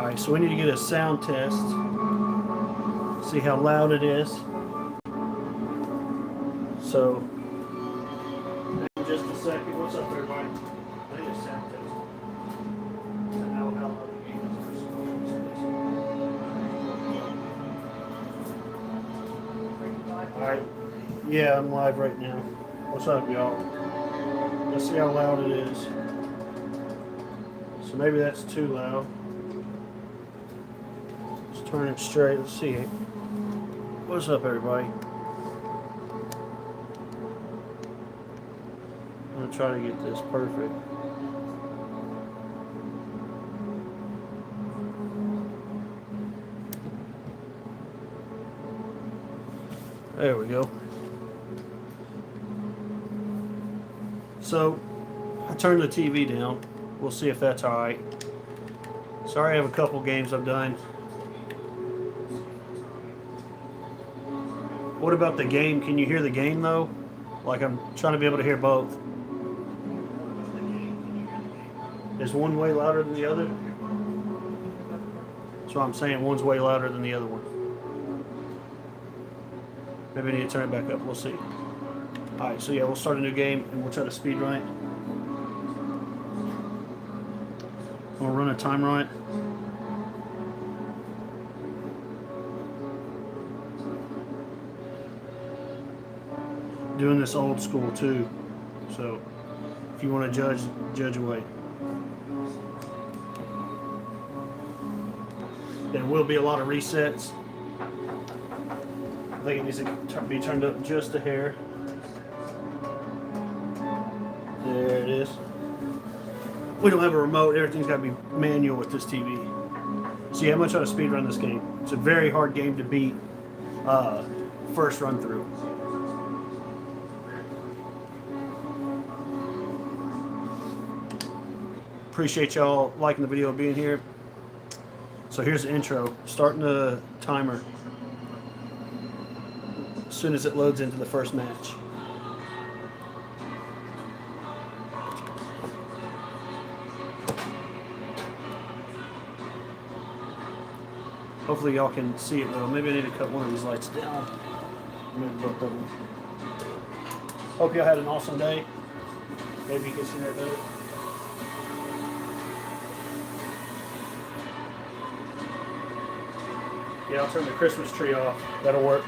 Alright, so we need to get a sound test. See how loud it is. So, in just a second. What's up, everybody? I need a sound test. To know how loud the game is. Alright. Yeah, I'm live right now. What's up, y'all? Let's see how loud it is. So maybe that's too loud. Let's turn it straight. Let's see. What's up, everybody? I'm gonna try to get this perfect. There we go. So I turned the TV down. We'll see if that's alright. Sorry, I have a couple games I've done. What about the game? Can you hear the game though? Like, I'm trying to be able to hear both. Is one way louder than the other? That's what I'm saying. One's way louder than the other one. Maybe I need to turn it back up. We'll see. Alright, so yeah, we'll start a new game and we'll try to speed run it. We'll run a time run it. Doing this old school too. So if you want to judge away. There will be a lot of resets. I think it needs to be turned up just a hair. There it is. We don't have a remote. Everything's got to be manual with this TV. So yeah, I'm going to try to speed run this game. It's a very hard game to beat first run through. Appreciate y'all liking the video, being here. So here's the intro. Starting the timer as soon as it loads into the first match. Hopefully y'all can see it though. Maybe I need to cut one of these lights down. Maybe both of them. Hope y'all had an awesome day. Maybe you can see that better. Yeah, I'll turn the Christmas tree off. That'll work.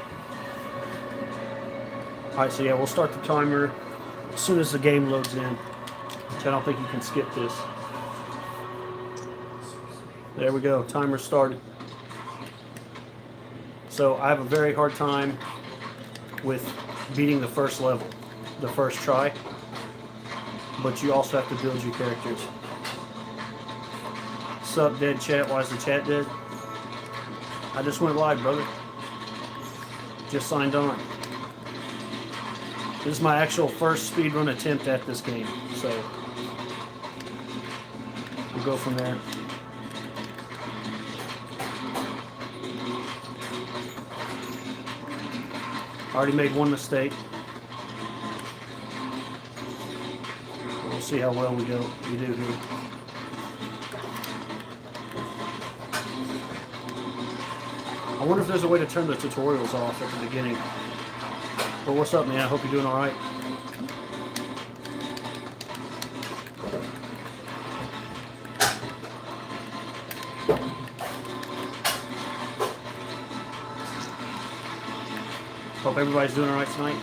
Alright, so yeah, we'll start the timer as soon as the game loads in. I don't think you can skip this. There we go. Timer started. So I have a very hard time with beating the first level, the first try. But you also have to build your characters. Sup, dead chat? Why is the chat dead? I just went live, brother. Just signed on. This is my actual first speedrun attempt at this game, so we'll go from there. I already made one mistake. We'll see how well we do here. I wonder if there's a way to turn the tutorials off at the beginning. But what's up, man? I hope you're doing alright. Hope everybody's doing alright tonight.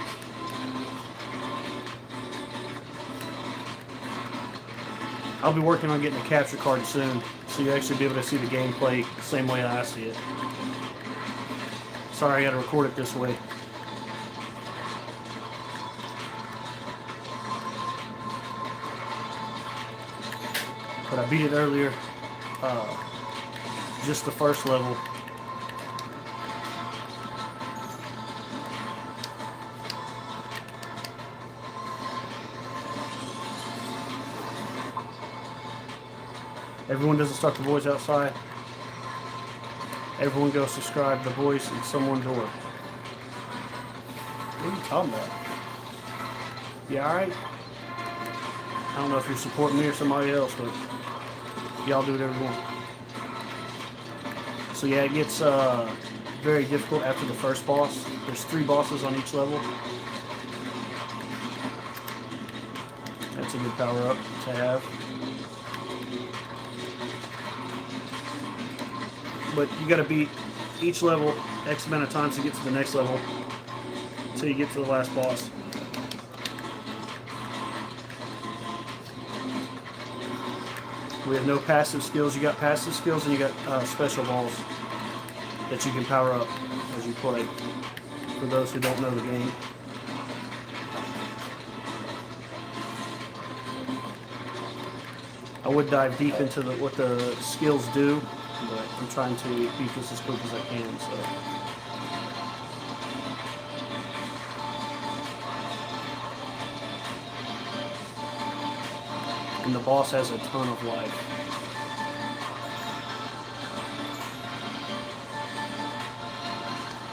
I'll be working on getting a capture card soon, so you'll actually be able to see the gameplay the same way I see it. Sorry, I gotta record it this way. But I beat it earlier, just the first level. Everyone doesn't start the boys outside. Everyone go subscribe to the boys and someone door. What are you talking about? You alright? I don't know if you're supporting me or somebody else, but y'all do whatever you want. So yeah, it gets very difficult after the first boss. There's 3 bosses on each level. That's a good power up to have. But you got to beat each level X amount of times to get to the next level until you get to the last boss. We have no passive skills. You got passive skills and you got special balls that you can power up as you play. For those who don't know the game. I would dive deep into what the skills do, but I'm trying to beat this as quick as I can. So. And the boss has a ton of life.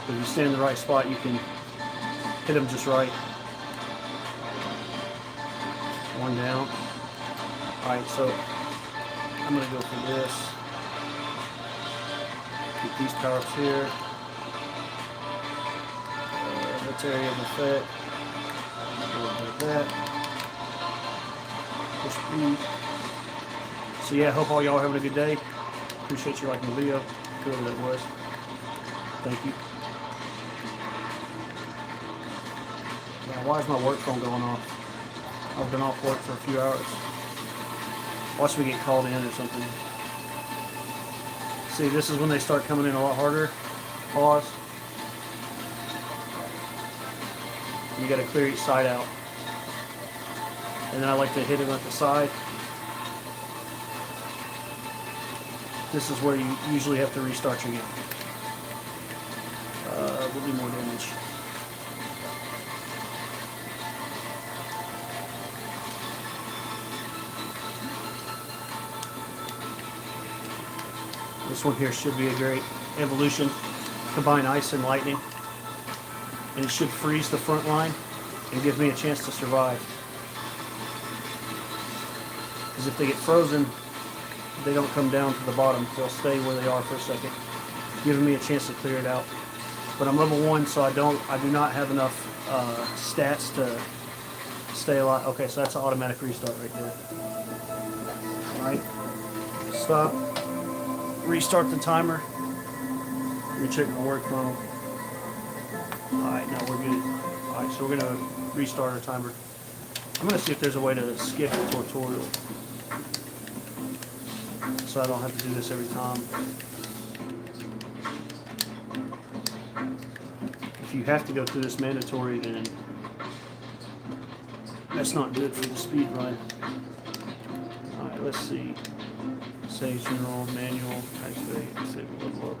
If you stand in the right spot, you can hit him just right. One down. Alright, so I'm going to go for this. Get these power-ups here. That's area of effect. Go like that. Speed. So yeah, hope all y'all are having a good day. Appreciate you liking the video, whoever that was. Thank you. Now, why is my work phone going off? I've been off work for a few hours. Watch me get called in or something. See, this is when they start coming in a lot harder. Pause. You got to clear each side out. And then I like to hit him at the side. This is where you usually have to restart your game. We'll do more damage. This one here should be a great evolution. Combine ice and lightning. And it should freeze the front line and give me a chance to survive. Because if they get frozen, they don't come down to the bottom. They'll stay where they are for a second, giving me a chance to clear it out. But I'm level 1, so I do not have enough stats to stay alive. Okay, so that's an automatic restart right there. Alright. Stop. Restart the timer. Let me check my work phone. Alright, now we're good. Alright, so we're going to restart our timer. I'm going to see if there's a way to skip the tutorial, so I don't have to do this every time. If you have to go through this mandatory, then that's not good for the speed run. Alright, let's see. Save general, manual, activate, save level up.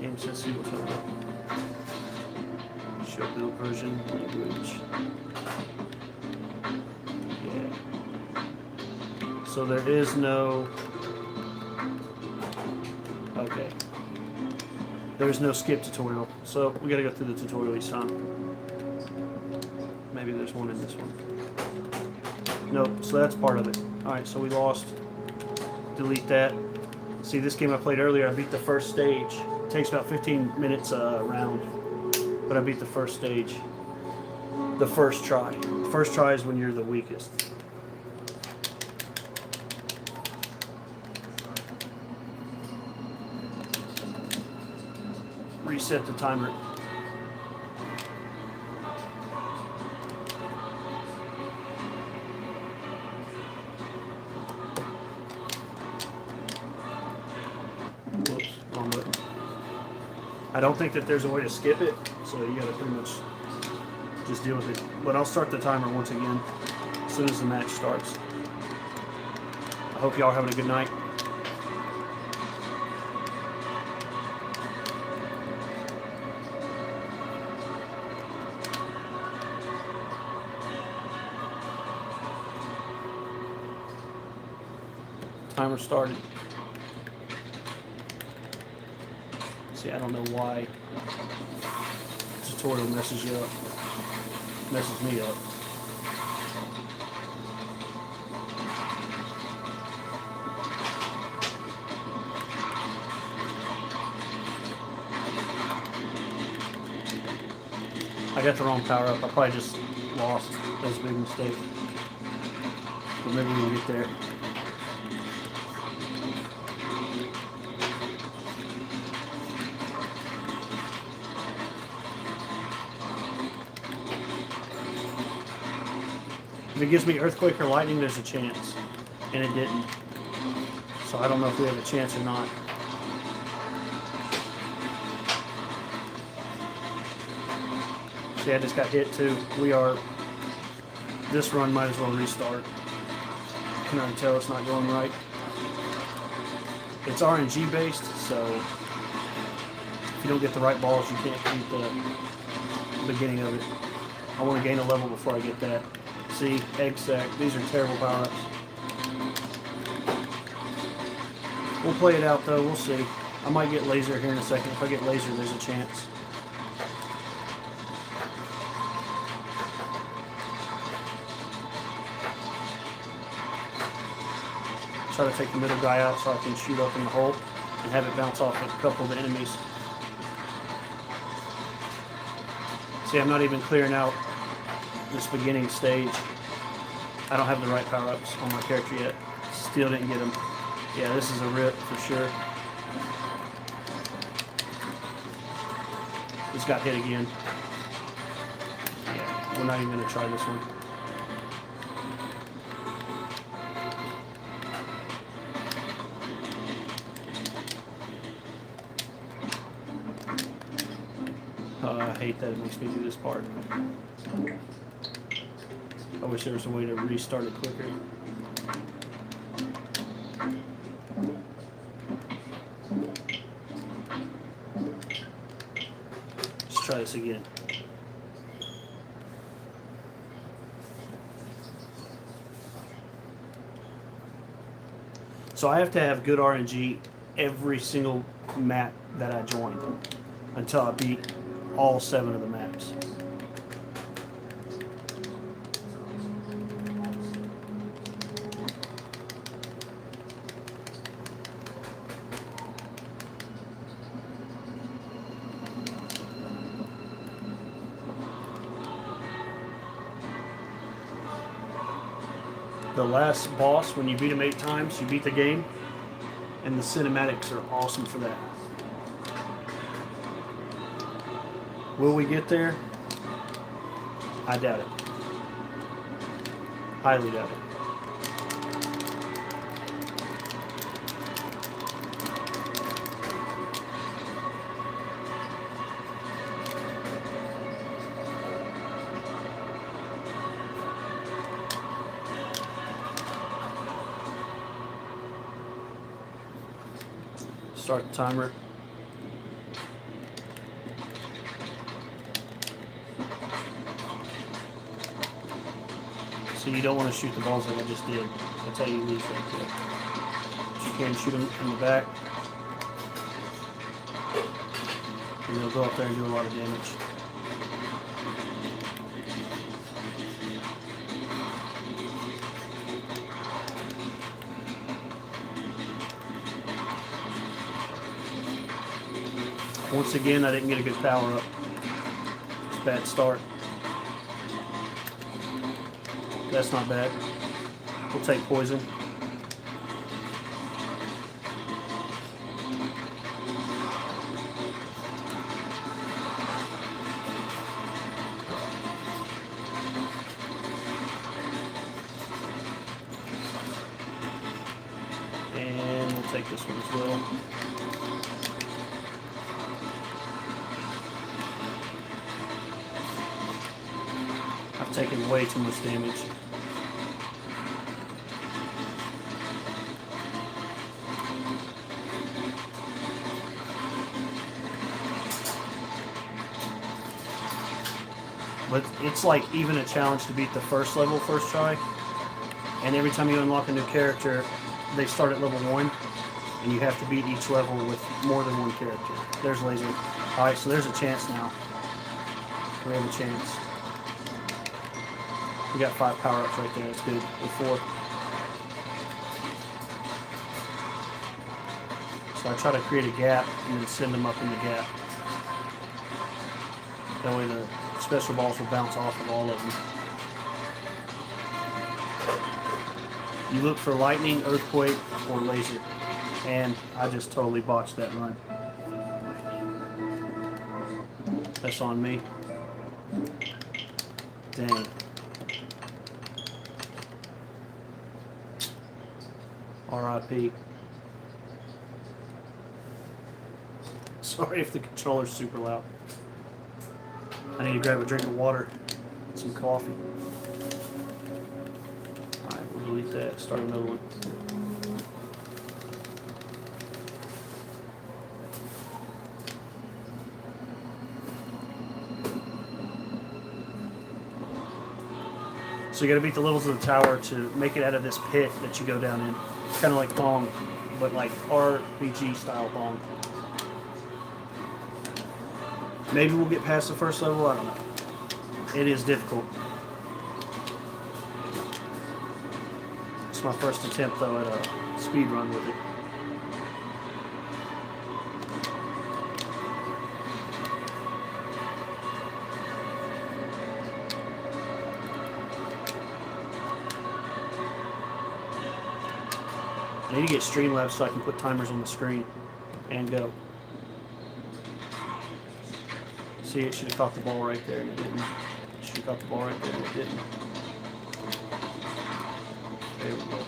Aim says see what's up. Show build version, language. Yeah. So there is no. Okay. There's no skip tutorial. So we gotta go through the tutorial each time. Maybe there's one in this one. Nope, so that's part of it. Alright, so we lost. Delete that. See, this game I played earlier, I beat the first stage. It takes about 15 minutes a round. But I beat the first stage. The first try. The first try is when you're the weakest. Reset the timer. Whoops, wrong button. I don't think that there's a way to skip it, so you gotta pretty much just deal with it. But I'll start the timer once again as soon as the match starts. I hope y'all are having a good night. Timer started. See, I don't know why the tutorial messes you up. Messes me up. got the wrong power up. I probably just lost. That was a big mistake. But maybe we can get there. If it gives me earthquake or lightning, there's a chance. And it didn't. So I don't know if we have a chance or not. See, I just got hit too. This run might as well restart. I can already tell it's not going right. It's RNG based, so if you don't get the right balls, you can't beat the beginning of it. I want to gain a level before I get that. See, egg sack. These are terrible power-ups. We'll play it out though. We'll see. I might get laser here in a second. If I get laser, there's a chance. Try to take the middle guy out so I can shoot up in the hole and have it bounce off a couple of the enemies. See, I'm not even clearing out this beginning stage. I don't have the right power-ups on my character yet. Still didn't get them. Yeah, this is a rip for sure. Just got hit again. Yeah, we're not even going to try this one. I hate that it makes me do this part. I wish there was a way to restart it quicker. Let's try this again. So I have to have good RNG every single map that I join until I beat all 7 of the maps. The last boss, when you beat him 8 times, you beat the game, and the cinematics are awesome for that. Will we get there? I doubt it. Highly doubt it. Start the timer. So you don't want to shoot the balls like I just did. That's how you lose right there. But you can shoot them in the back. And they'll go up there and do a lot of damage. Once again, I didn't get a good power up. It's a bad start. That's not bad. We'll take poison. And we'll take this one as well. I've taken way too much damage. But it's like even a challenge to beat the first level first try. And every time you unlock a new character, they start at level 1. And you have to beat each level with more than one character. There's laser. Alright, so there's a chance now. We have a chance. We got 5 power-ups right there. That's good. With 4. So I try to create a gap and then send them up in the gap. That way the special balls will bounce off of all of them. You look for lightning, earthquake, or laser. And I just totally botched that run. That's on me. Dang. R.I.P. Sorry if the controller's super loud. I need to grab a drink of water, some coffee. Alright, we'll delete that, start another one. So you gotta beat the levels of the tower to make it out of this pit that you go down in. Kind of like Pong, but like RPG style Pong. Maybe we'll get past the first level, I don't know. It is difficult. It's my first attempt though at a speed run with it. I need to get Streamlabs so I can put timers on the screen and go. See, it should have caught the ball right there and it didn't. It should have caught the ball right there and it didn't. There we go.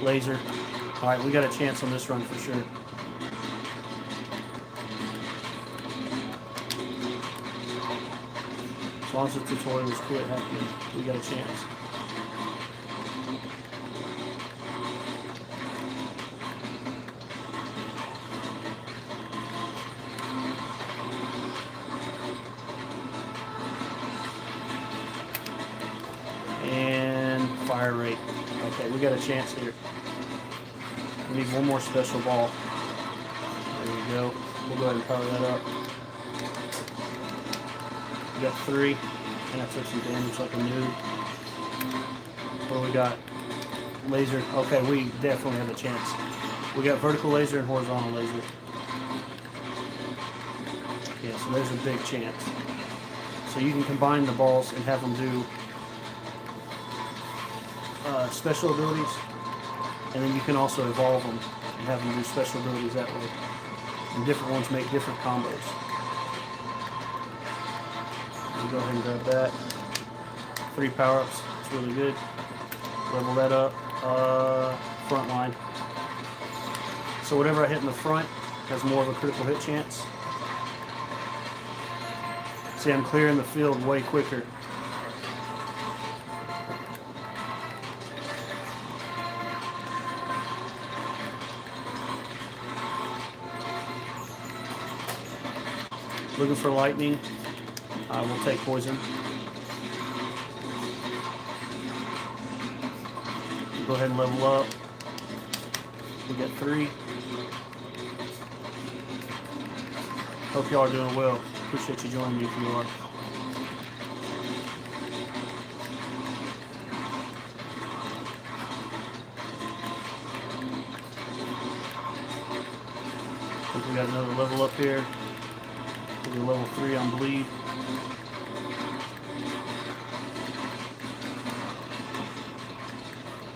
Laser. Alright, we got a chance on this run for sure. As long as the tutorial was quit happening, we got a chance. And fire rate. Okay, we got a chance here. We need one more special ball. There we go. We'll go ahead and power that up. We got 3, and I took some damage like a noob. What do we got? Laser. Okay, we definitely have a chance. We got vertical laser and horizontal laser. Yeah, so there's a big chance. So you can combine the balls and have them do special abilities. And then you can also evolve them and have them do special abilities that way. And different ones make different combos. We'll go ahead and grab that. 3 power-ups. It's really good. Level that up. Front line. So whatever I hit in the front has more of a critical hit chance. See, I'm clearing the field way quicker. Looking for lightning. We'll take poison. Go ahead and level up. We got 3. Hope y'all are doing well. Appreciate you joining me if you are. I think we got another level up here. We'll do level 3 on bleed.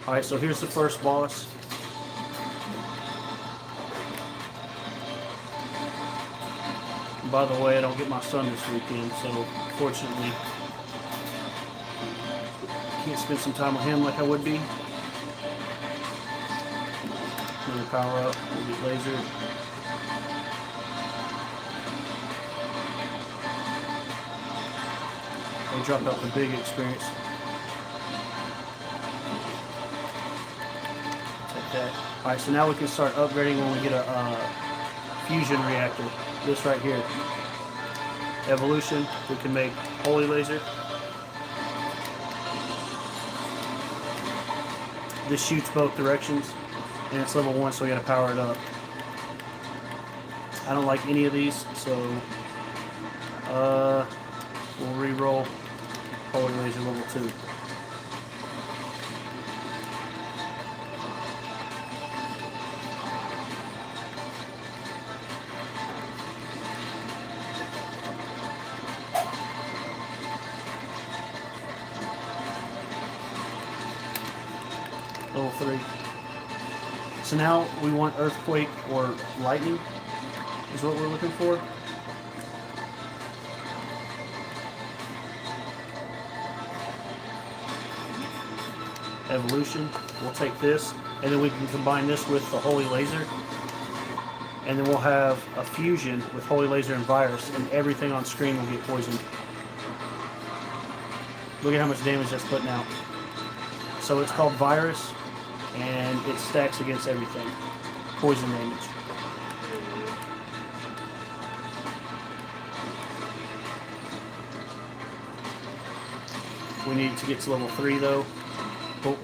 Alright, so here's the first boss. And by the way, I don't get my son this weekend, so fortunately can't spend some time with him like I would be. Another power up, we'll get laser. They dropped out the big experience. Take that. Alright, so now we can start upgrading when we get a fusion reactor. This right here. Evolution, we can make holy laser. This shoots both directions. And it's level 1, so we gotta power it up. I don't like any of these, so we'll re-roll. Holy Laser level 2. Level 3. So now we want Earthquake or Lightning is what we're looking for. Evolution. We'll take this, and then we can combine this with the Holy Laser. And then we'll have a fusion with Holy Laser and Virus, and everything on screen will get poisoned. Look at how much damage that's putting out. So it's called Virus, and it stacks against everything. Poison damage. We need to get to level 3 though. Oh,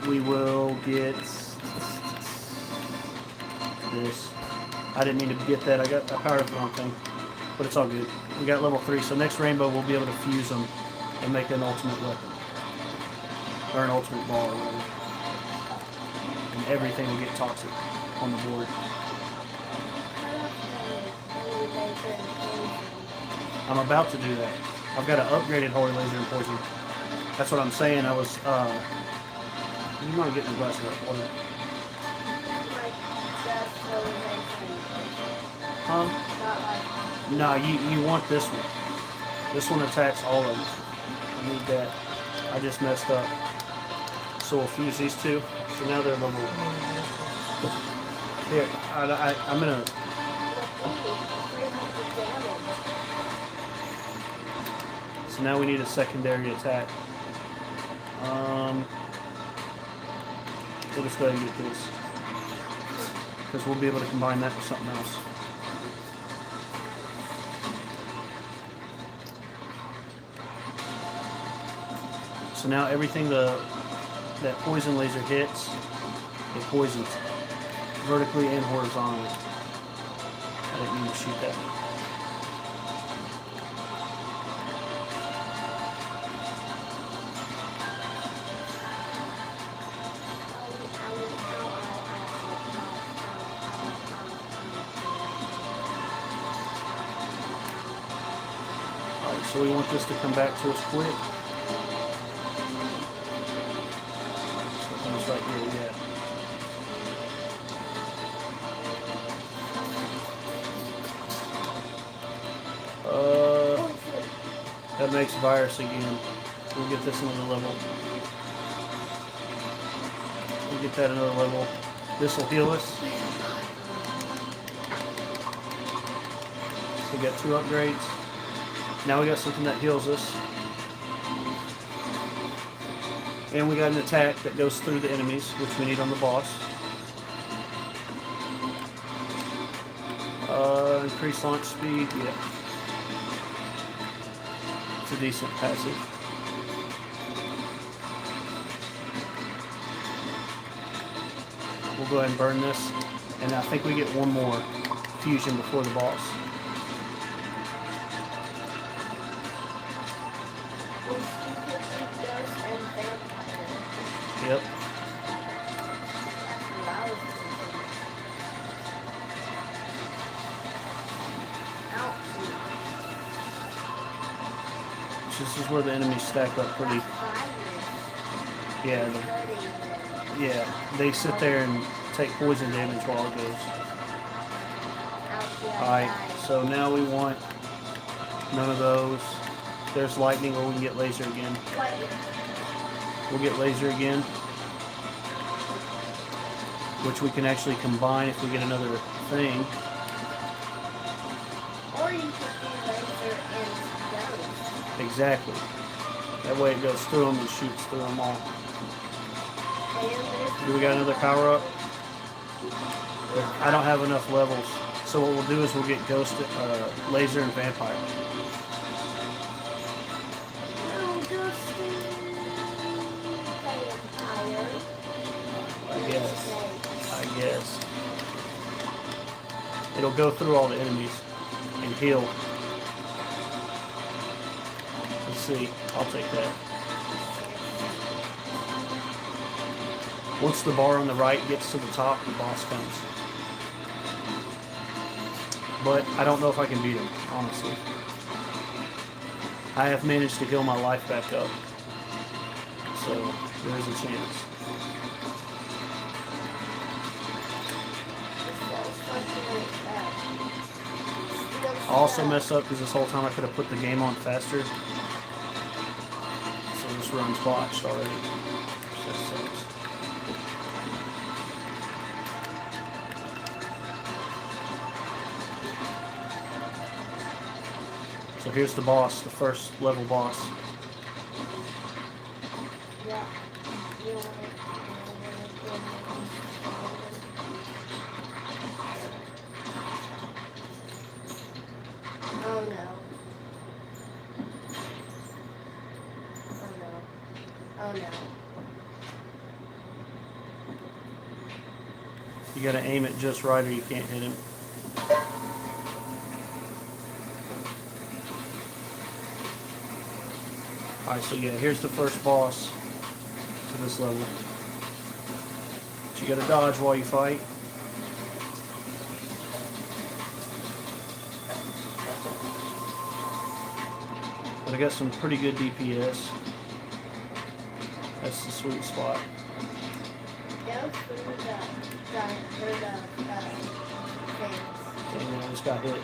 we will get this. I didn't mean to get that. I powered up the wrong thing, but it's all good. We got level 3, so next rainbow we'll be able to fuse them and make an ultimate weapon or an ultimate ball or whatever. And everything will get toxic on the board. I'm about to do that. I've got an upgraded Holy Laser and Poison. That's what I'm saying. I was, you might get your glasses up, wasn't it? No, you want this one. This one attacks all of them. I need that. I just messed up. So we'll fuse these two. So now they're level. Here, I'm gonna. So now we need a secondary attack. We'll just go ahead and get this. Because we'll be able to combine that with something else. So now everything that poison laser hits, it poisons vertically and horizontally. I didn't mean to shoot that. Alright, so we want this to come back to us quick. Right here, yeah. That makes Virus again. We'll get this another level. We'll get that another level. This will heal us. We got 2 upgrades. Now we got something that heals us. And we got an attack that goes through the enemies, which we need on the boss. Increased launch speed, yeah. It's a decent passive. We'll go ahead and burn this. And I think we get one more fusion before the boss. Yep. This is where the enemies stack up pretty. Yeah. They sit there and take poison damage while it goes. Alright, so now we want none of those. There's lightning, or we can get laser again. We'll get laser again, which we can actually combine if we get another thing. Or you could do laser and those. Exactly. That way it goes through them and shoots through them all. Do we got another power up? I don't have enough levels. So what we'll do is we'll get ghost, laser, and vampire. I guess. It'll go through all the enemies and heal. Let's see. I'll take that. Once the bar on the right gets to the top, the boss comes. But I don't know if I can beat him, honestly. I have managed to heal my life back up. So there's a chance. I also messed up because this whole time I could have put the game on faster. So this run's botched already. That sucks. So here's the boss, the first level boss. Yeah. Oh no. Oh no. Oh no. You gotta aim it just right or you can't hit him. Alright, so yeah, here's the first boss to this level. So you gotta dodge while you fight. But I got some pretty good DPS. That's the sweet spot. That was through the things. And I just got hit.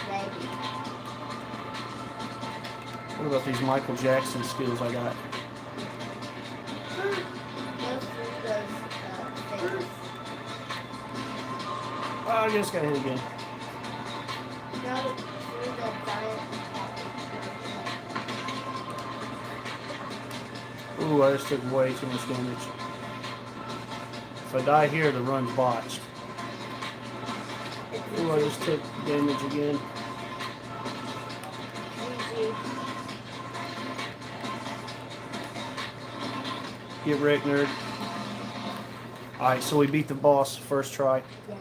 Maybe. What about these Michael Jackson skills I got? Go through those things. Oh, I just got hit again. Go through the giant. Ooh, I just took way too much damage. If I die here, the run's botched. Ooh, I just took damage again. Get wrecked, nerd. Alright, so we beat the boss first try. Yeah.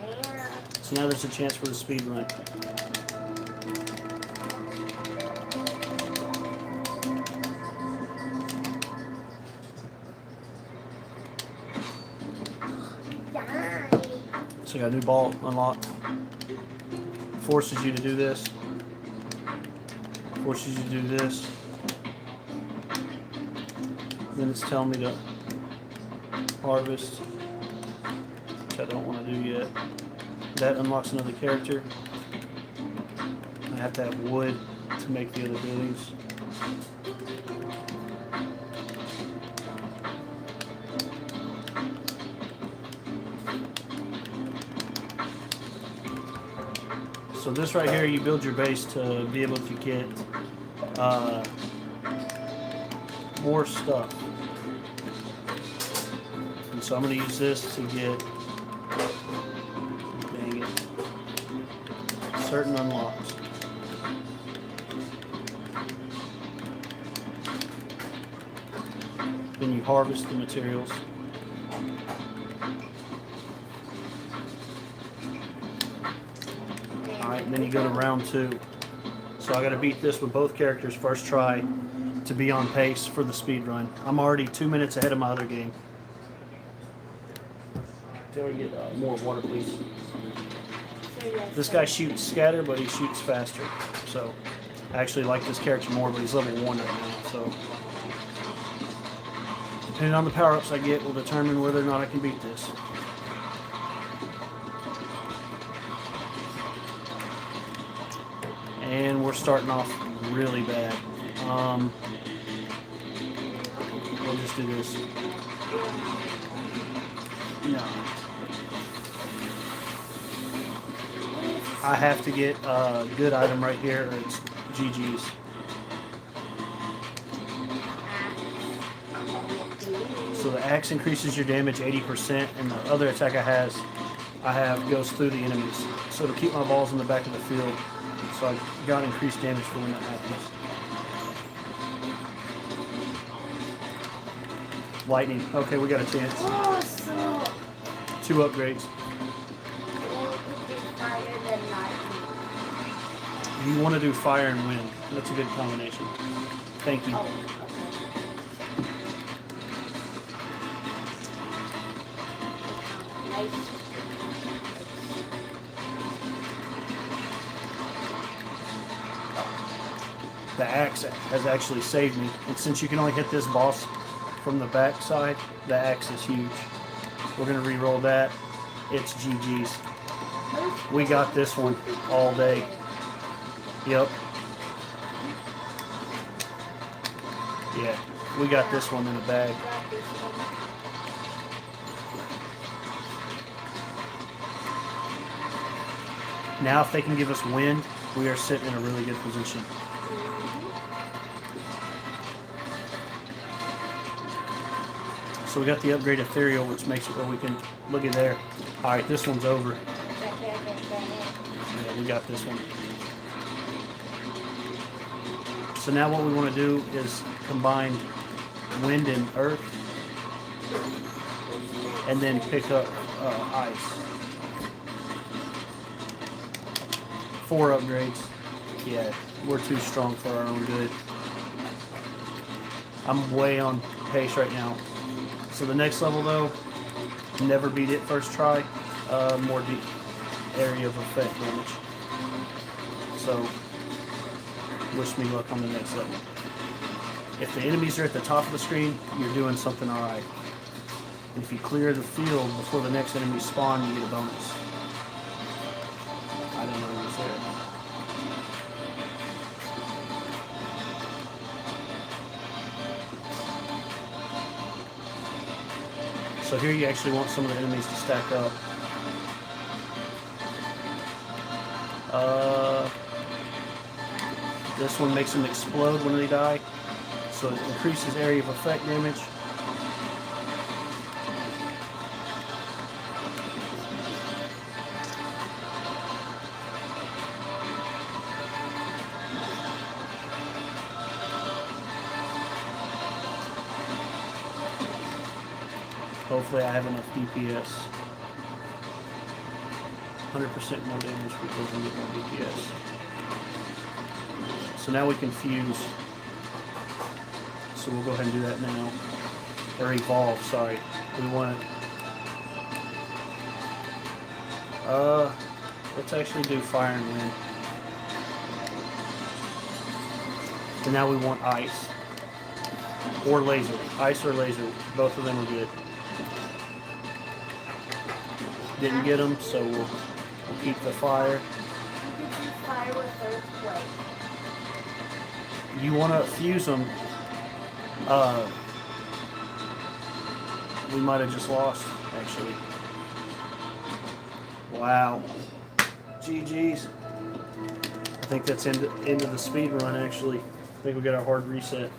So now there's a chance for the speed run. So I got a new ball unlocked. Forces you to do this. Forces you to do this. Then it's telling me to harvest, which I don't want to do yet. That unlocks another character. I have to have wood to make the other buildings. So this right here, you build your base to be able to get more stuff. And so I'm going to use this to get, dang it, certain unlocks. Then you harvest the materials. Alright, and then you go to round 2. So I got to beat this with both characters first try to be on pace for the speed run. I'm already 2 minutes ahead of my other game. Till we get more water, please. This guy shoots scatter, but he shoots faster. So I actually like this character more, but he's level 1 right now. So depending on the power-ups I get will determine whether or not I can beat this. And we're starting off really bad. We'll just do this. No. I have to get a good item right here or it's GG's. So the axe increases your damage 80% and the other attack I have goes through the enemies. So to keep my balls in the back of the field. So I got increased damage for when that happens. Lightning. Okay, we got a chance. Awesome. 2 upgrades. You want to do fire and wind. That's a good combination. Thank you. Oh, okay. Nice. The axe has actually saved me. And since you can only hit this boss from the back side, the axe is huge. We're going to re-roll that. It's GG's. We got this one all day. Yep. Yeah, we got this one in the bag. Got this one. Now if they can give us wind, we are sitting in a really good position. So we got the upgrade ethereal, which makes it where we can look at there. All right, this one's over. Yeah, we got this one. So now what we want to do is combine wind and earth, and then pick up ice. 4 upgrades. Yeah, we're too strong for our own good. I'm way on pace right now. So the next level though, never beat it first try. More deep area of effect damage. So wish me luck on the next level. If the enemies are at the top of the screen, you're doing something alright. And if you clear the field before the next enemy spawn, you get a bonus. I don't know what's there. So here you actually want some of the enemies to stack up. This one makes them explode when they die. So it increases area of effect damage. Hopefully I have enough DPS. 100% more damage because we get more DPS. So now we can fuse. So we'll go ahead and do that now. Or evolve, sorry. We want it. Let's actually do fire and wind. And now we want ice. Or laser. Ice or laser. Both of them are good. Didn't get them, so we'll keep the fire. You can do fire with earthquake. You want to fuse them. We might have just lost, actually. Wow. GG's. I think that's end of the speed run, actually. I think we got a hard reset.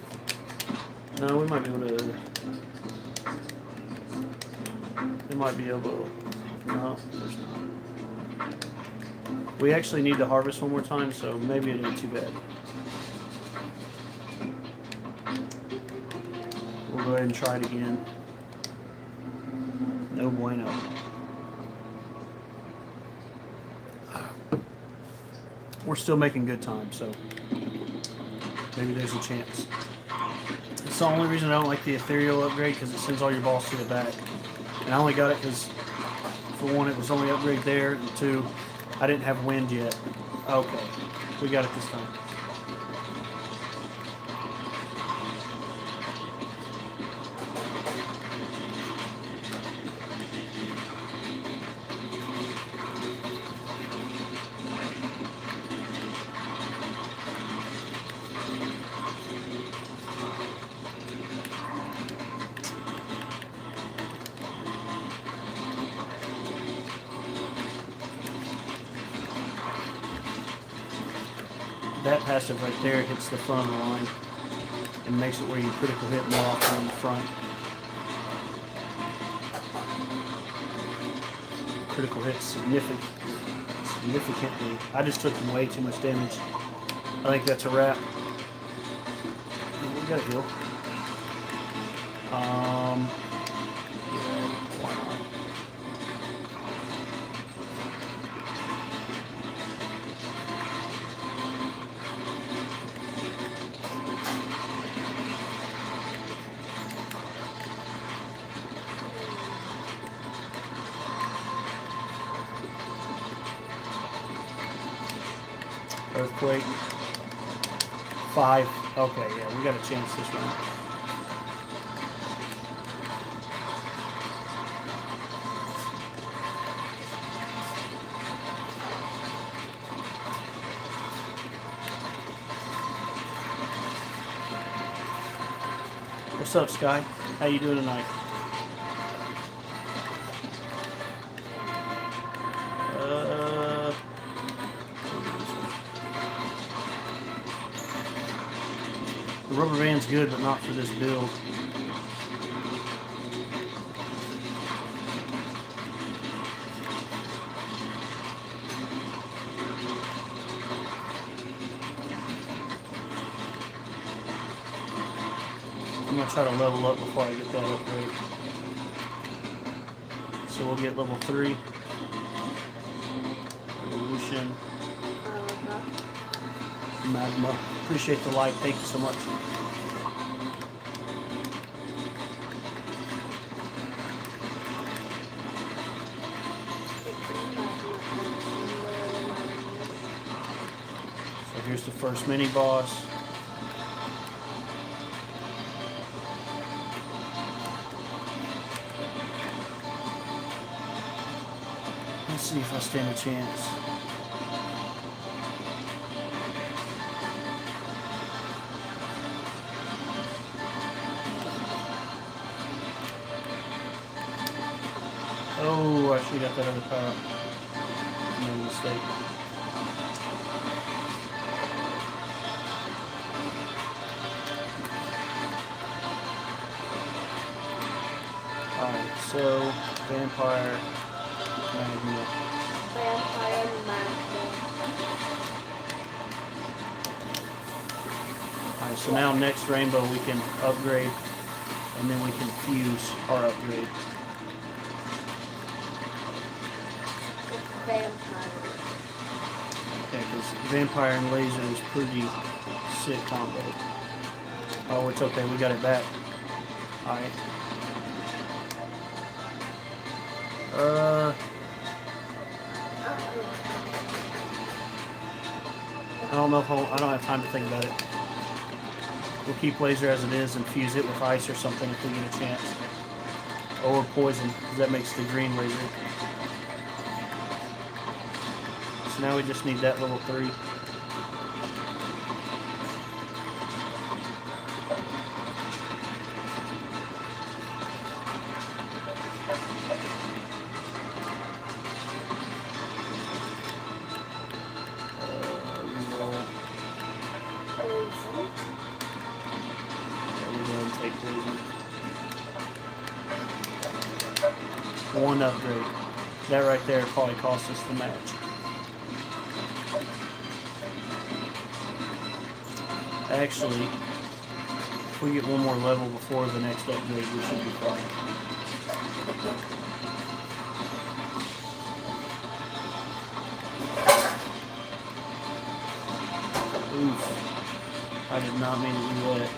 No, we might be able to... It might be able to... No, there's not. We actually need to harvest one more time, so maybe it ain't too bad. We'll go ahead and try it again. No bueno. We're still making good time, so maybe there's a chance. It's the only reason I don't like the ethereal upgrade, because it sends all your balls to the back. And I only got it because, for one, it was only upgrade there, and 2, I didn't have wind yet. Okay, we got it this time. That passive right there hits the front of the line and makes it where you critical hit more often in the front. Critical hit significantly. I just took way too much damage. I think that's a wrap. We got a heal. Yeah, why not? quick. 5. Okay, yeah, we got a chance this round. What's up, Sky? How you doing tonight? The rubber band's good, but not for this build. I'm gonna try to level up before I get that upgrade. So we'll get level 3. Evolution. Magma. Appreciate the like. Thank you so much. So here's the first mini boss. Let's see if I stand a chance. Oh, I should have got that other power up. No mistake. Alright, so vampire magnet. Vampire magnet. Alright, so now next rainbow we can upgrade and then we can fuse our upgrade. Vampire. Okay, because vampire and laser is pretty sick combo. Oh, it's okay, we got it back. Alright. I don't know if I don't have time to think about it. We'll keep laser as it is and fuse it with ice or something if we get a chance. Or poison, because that makes the green laser. So now we just need that level 3. One upgrade. That right there probably cost us the match. Actually, if we get one more level before the next upgrade, we should be fine. Oof. I did not mean to do that.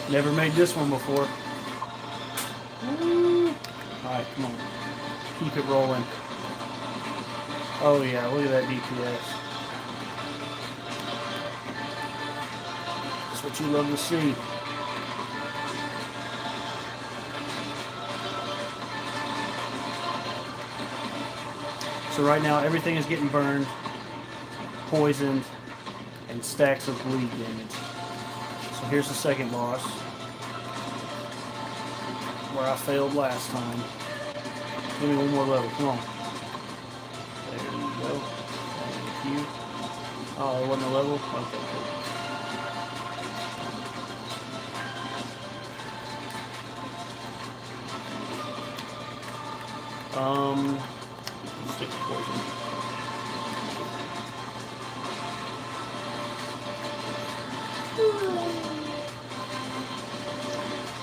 Never made this one before. Alright, come on. Keep it rolling. Oh yeah, look at that DPS. That's what you love to see. So right now everything is getting burned, poisoned, and stacks of bleed damage. So here's the second boss, where I failed last time. Give me one more level, come on. There you go. Thank you. Oh, it wasn't a level? Okay, cool. Let's stick to poison.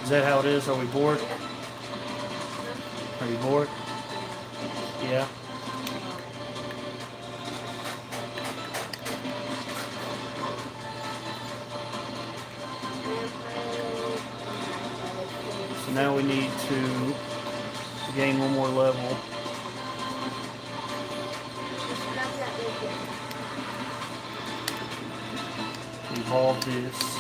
Is that how it is? Are we bored? Are you bored? Yeah. now we need to gain one more level. Evolve this.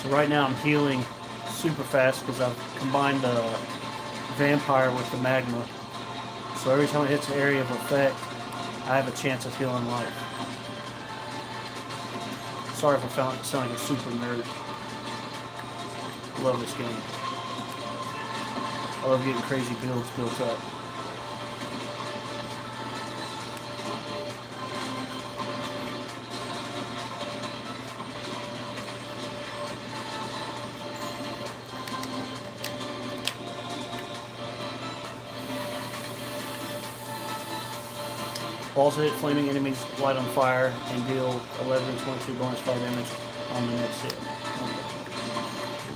So right now I'm healing super fast because I've combined the vampire with the magma. So every time it hits an area of effect, I have a chance of healing life. Sorry if I sound like a super nerd. Love this game. I love getting crazy builds built up. Balls hit flaming enemies, light on fire, and deal 11 and 22 bonus fire damage on the next hit. Okay.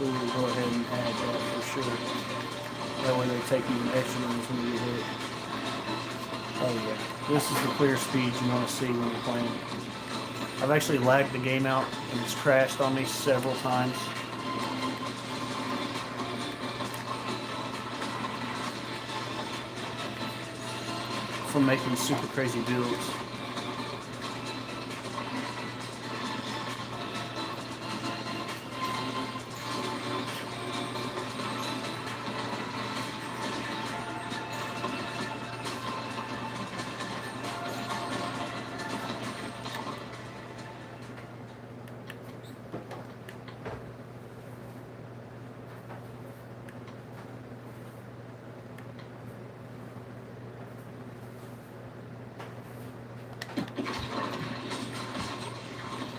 We will go ahead and add that for sure. That way they take even extra damage when you get hit. Oh yeah, this is the clear speed you want to see when you're playing. I've actually lagged the game out and it's crashed on me several times. From making super crazy builds.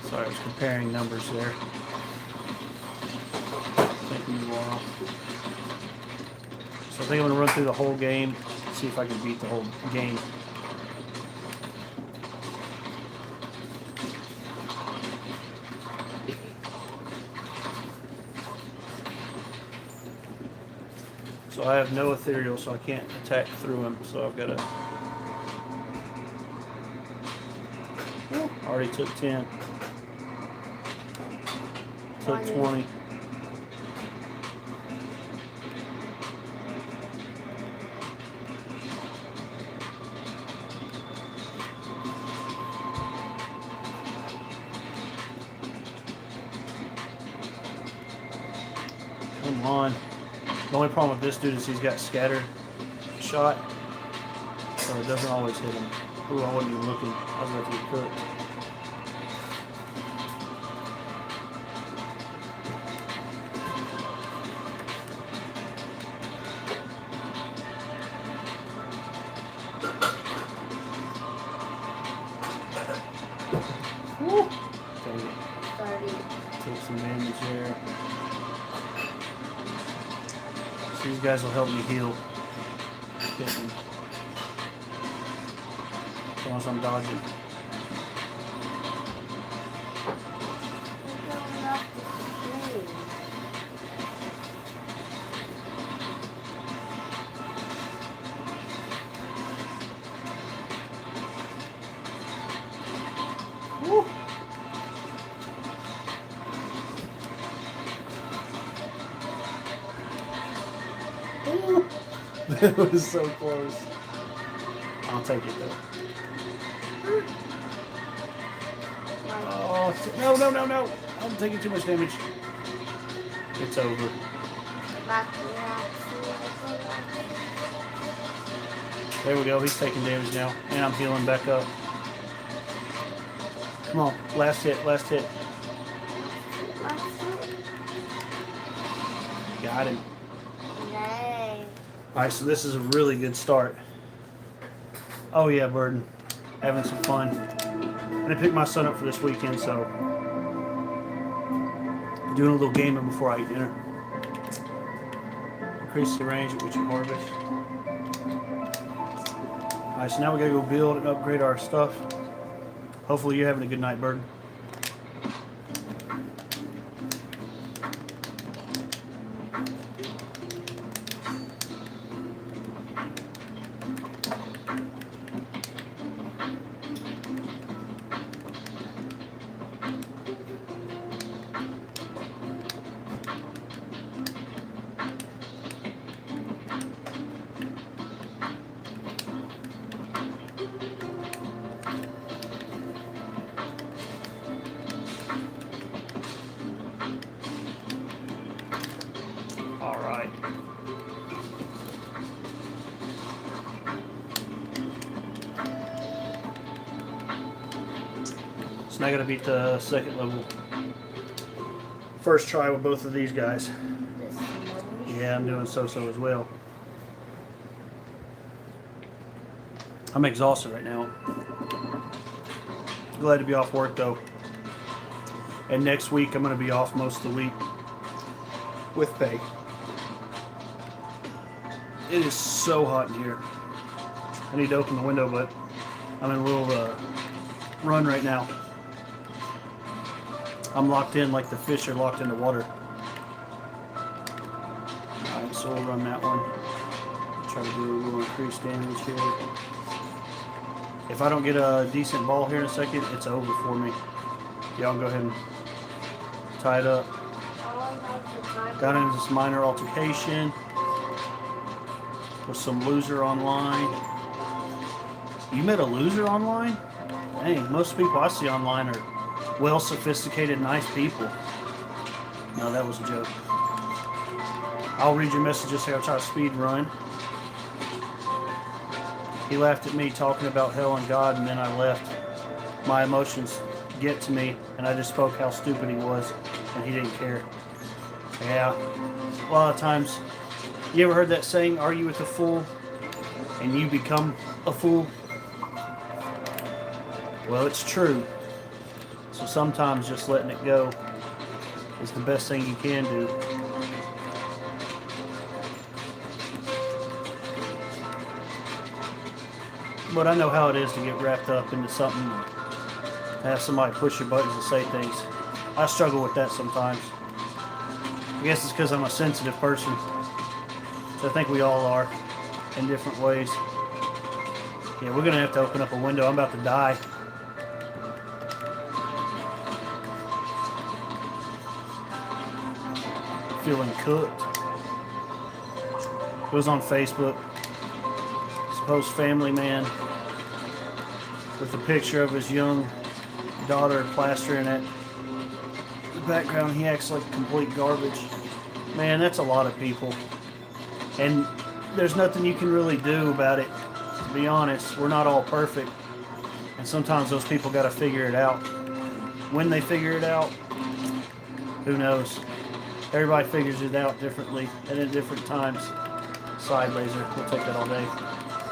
Sorry, I was comparing numbers there. Taking me a while. So I think I'm going to run through the whole game, see if I can beat the whole game. So I have no ethereal, so I can't attack through him, so I've got to... Oh, already took 10. Took 20. Come on. The only problem with this dude is he's got scatter shot, so it doesn't always hit him. Ooh, I wasn't even looking. I was about to get cooked. Woo! Dang it. Take some damage there. So these guys will help me heal. Once I'm dodging. Woo! That was so close. I'll take it though. Oh, no. I'm taking too much damage. It's over. Like we actually There we go. He's taking damage now. And I'm healing back up. Come on. Last hit. Last hit. Got him. Yay. Alright, so this is a really good start. Oh yeah, Burden. Having some fun. I'm going to pick my son up for this weekend, so doing a little gaming before I eat dinner. Increase the range at which you harvest. Alright, so now we gotta go build and upgrade our stuff. Hopefully you're having a good night, Burden. Alright. So now I gotta beat the second level. First try with both of these guys. Yeah, I'm doing so-so as well. I'm exhausted right now. Glad to be off work though. And next week I'm gonna be off most of the week with pay. It is so hot in here. I need to open the window, but I'm in a little run right now. I'm locked in like the fish are locked in the water. Alright, so we'll run that one. Try to do a little increased damage here. If I don't get a decent ball here in a second, it's over for me. Y'all go ahead and tie it up. Got into this minor altercation with some loser online. You met a loser online? Dang, most people I see online are well sophisticated, nice people. No, that was a joke. I'll read your messages here. I'll try to speed run. He laughed at me talking about hell and God, and then I left. My emotions get to me, and I just spoke how stupid he was, and he didn't care. Yeah, a lot of times. You ever heard that saying, argue with a fool, and you become a fool? Well, it's true. So sometimes just letting it go is the best thing you can do. But I know how it is to get wrapped up into something and have somebody push your buttons and say things. I struggle with that sometimes. I guess it's because I'm a sensitive person. So I think we all are in different ways. Yeah, we're going to have to open up a window. I'm about to die. Feeling cooked. It was on Facebook. Supposed family man with a picture of his young daughter plastering at the background. He acts like complete garbage. Man, that's a lot of people. And there's nothing you can really do about it. To be honest, we're not all perfect. And sometimes those people got to figure it out. When they figure it out, who knows? Everybody figures it out differently and at different times. Side laser, we'll take that all day.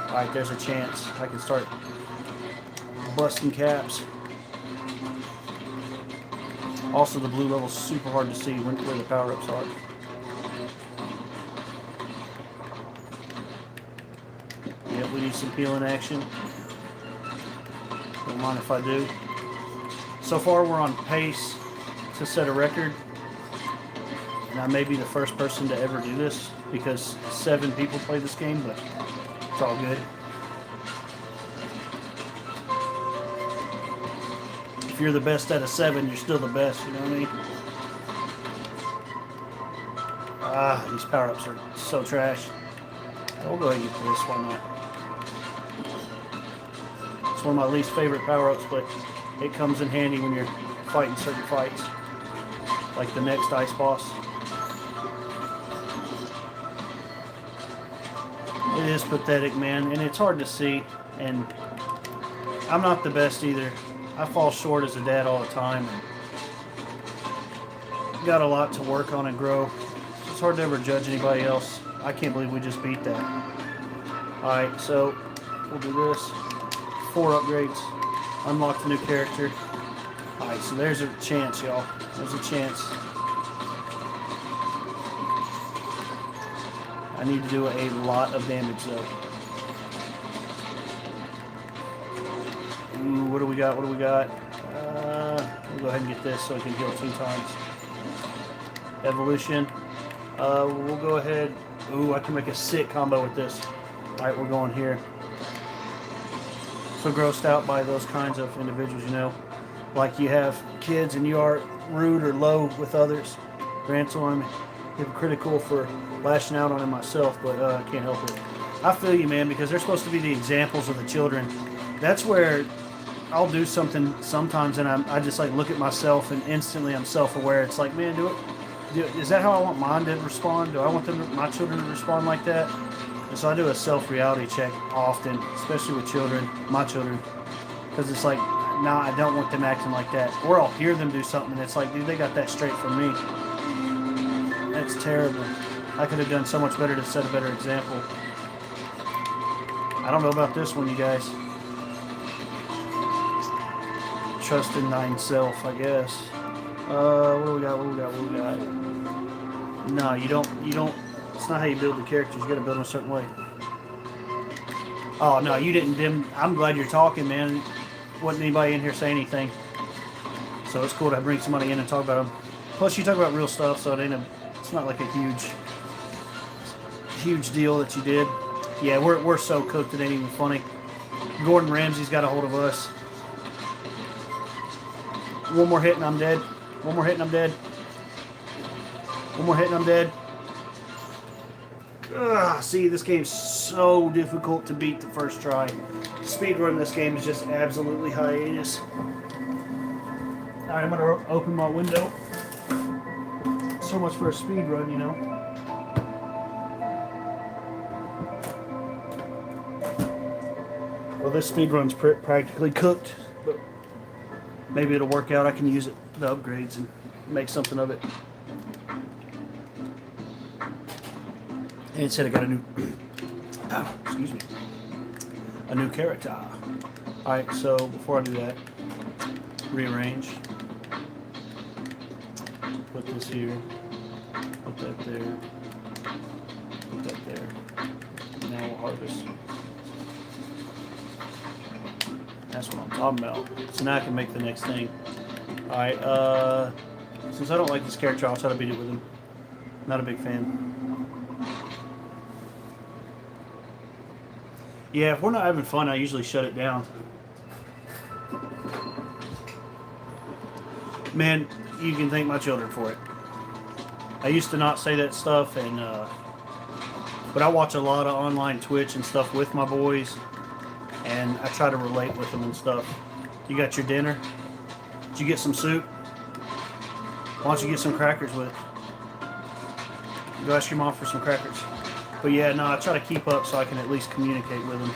Alright, there's a chance I can start busting caps. Also, the blue level's super hard to see where the power-ups are. Yep, we need some healing action. Don't mind if I do. So far, we're on pace to set a record. And I may be the first person to ever do this because 7 people play this game, but it's all good. If you're the best out of 7, you're still the best, you know what I mean? Ah, these power-ups are so trash. I'll go ahead and get this, why not? It's one of my least favorite power-ups, but it comes in handy when you're fighting certain fights. Like the next ice boss. is pathetic, man, and it's hard to see. And I'm not the best either. I fall short as a dad all the time. And got a lot to work on and grow. It's hard to ever judge anybody else. I can't believe we just beat that. Alright, so we'll do this. 4 upgrades. Unlock the new character. Alright, so there's a chance, y'all. There's a chance. I need to do a lot of damage, though. Ooh, what do we got? What do we got? We'll go ahead and get this so we can heal 2 times. Evolution. We'll go ahead. Ooh, I can make a sick combo with this. Alright, we're going here. So grossed out by those kinds of individuals, you know. Like you have kids and you are rude or low with others. Ransom, I'm hypocritical for lashing out on it myself, but I can't help it. I feel you, man, because they're supposed to be the examples of the children. That's where I'll do something sometimes and I just like look at myself and instantly I'm self-aware. It's like, man, is that how I want mine to respond? Do I want my children to respond like that? And so I do a self-reality check often, especially with children, my children, because it's like, nah, I don't want them acting like that. Or I'll hear them do something and it's like, dude, they got that straight from me. That's terrible. I could have done so much better to set a better example. I don't know about this one, you guys. Trust in thine self, I guess. What do we got? What do we got? What do we got? No, you don't. It's not how you build the characters. You got to build them a certain way. Oh no, you didn't dim. I'm glad you're talking, man. Wasn't anybody in here say anything, so it's cool to bring somebody in and talk about them. Plus, you talk about real stuff, so it's not like a huge deal that you did. Yeah, we're so cooked it ain't even funny. Gordon Ramsay's got a hold of us. One more hit and I'm dead. One more hit and I'm dead. One more hit and I'm dead. Ugh, see, this game's so difficult to beat the first try. Speedrun this game is just absolutely hiatus. Alright, I'm gonna open my window. So much for a speedrun, you know. Well, this speedrun's practically cooked, but maybe it'll work out. I can use the upgrades and make something of it. And instead I got a new excuse me, a new character. Alright, so before I do that, rearrange, put this here, put that there, put that there. Now we'll harvest. That's what I'm talking about. So now I can make the next thing. Alright, since I don't like this character, I'll try to beat it with him. Not a big fan. Yeah, if we're not having fun, I usually shut it down. Man, you can thank my children for it. I used to not say that stuff, and but I watch a lot of online Twitch and stuff with my boys, and I try to relate with them and stuff. You got your dinner? Did you get some soup? Why don't you get some crackers with it? Go ask your mom for some crackers. But yeah, no, I try to keep up so I can at least communicate with them.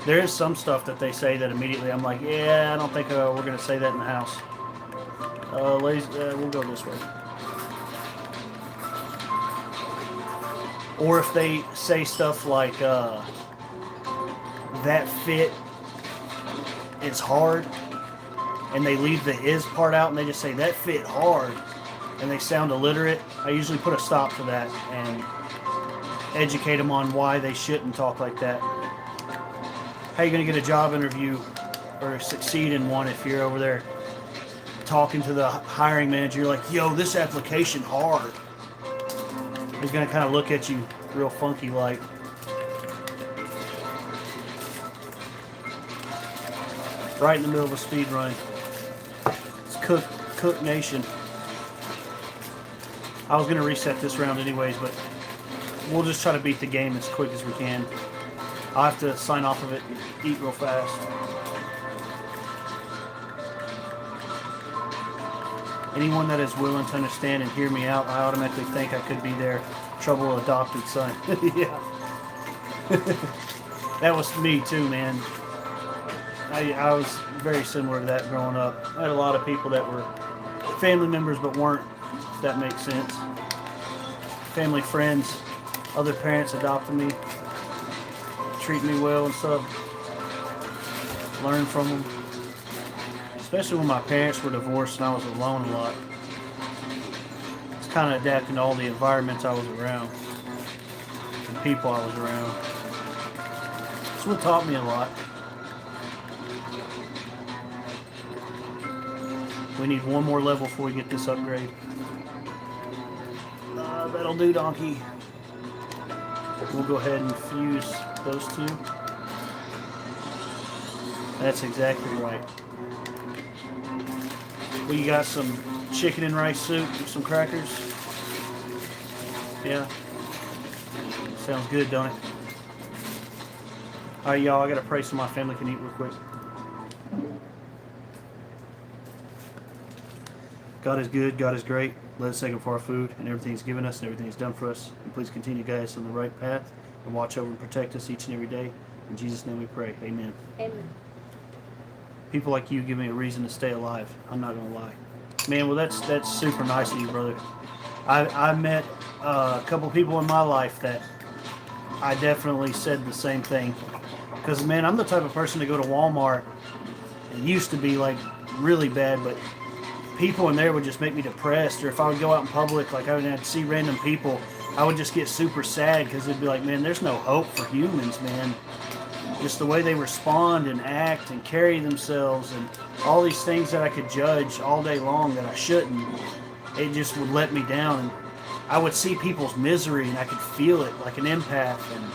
There is some stuff that they say that immediately I'm like, yeah, I don't think we're going to say that in the house. Ladies, we'll go this way. Or if they say stuff like, that fit, it's hard, and they leave the is part out and they just say, that fit hard, and they sound illiterate, I usually put a stop to that and educate them on why they shouldn't talk like that. How are you going to get a job interview or succeed in one if you're over there talking to the hiring manager? You're like, yo, this application hard. He's going to kind of look at you real funky like. Right in the middle of a speed run. It's Cook Nation. I was going to reset this round anyways, but we'll just try to beat the game as quick as we can. I'll have to sign off of it and eat real fast. Anyone that is willing to understand and hear me out, I automatically think I could be their troubled adopted son. Yeah. That was me too, man. I was very similar to that growing up. I had a lot of people that were family members but weren't, if that makes sense. Family, friends, other parents adopted me, treat me well and stuff. Learn from them. Especially when my parents were divorced and I was alone a lot. It's kind of adapting to all the environments I was around and people I was around. It's what taught me a lot. We need one more level before we get this upgrade. That'll do, donkey. We'll go ahead and fuse those two. That's exactly right. We got some chicken and rice soup with some crackers. Yeah. Sounds good, don't it? Alright, y'all, I gotta pray so my family can eat real quick. God is good, God is great. Let us thank Him for our food and everything He's given us and everything He's done for us. And please continue to guide us on the right path and watch over and protect us each and every day. In Jesus' name we pray. Amen. Amen. People like you give me a reason to stay alive. I'm not gonna lie. Man, well that's super nice of you, brother. I met a couple people in my life that I definitely said the same thing. Because, man, I'm the type of person to go to Walmart. It used to be, like, really bad, but people in there would just make me depressed. Or if I would go out in public, like, I would see random people, I would just get super sad because it'd be like, man, there's no hope for humans, man. Just the way they respond and act and carry themselves and all these things that I could judge all day long that I shouldn't, it just would let me down. And I would see people's misery and I could feel it like an empath, and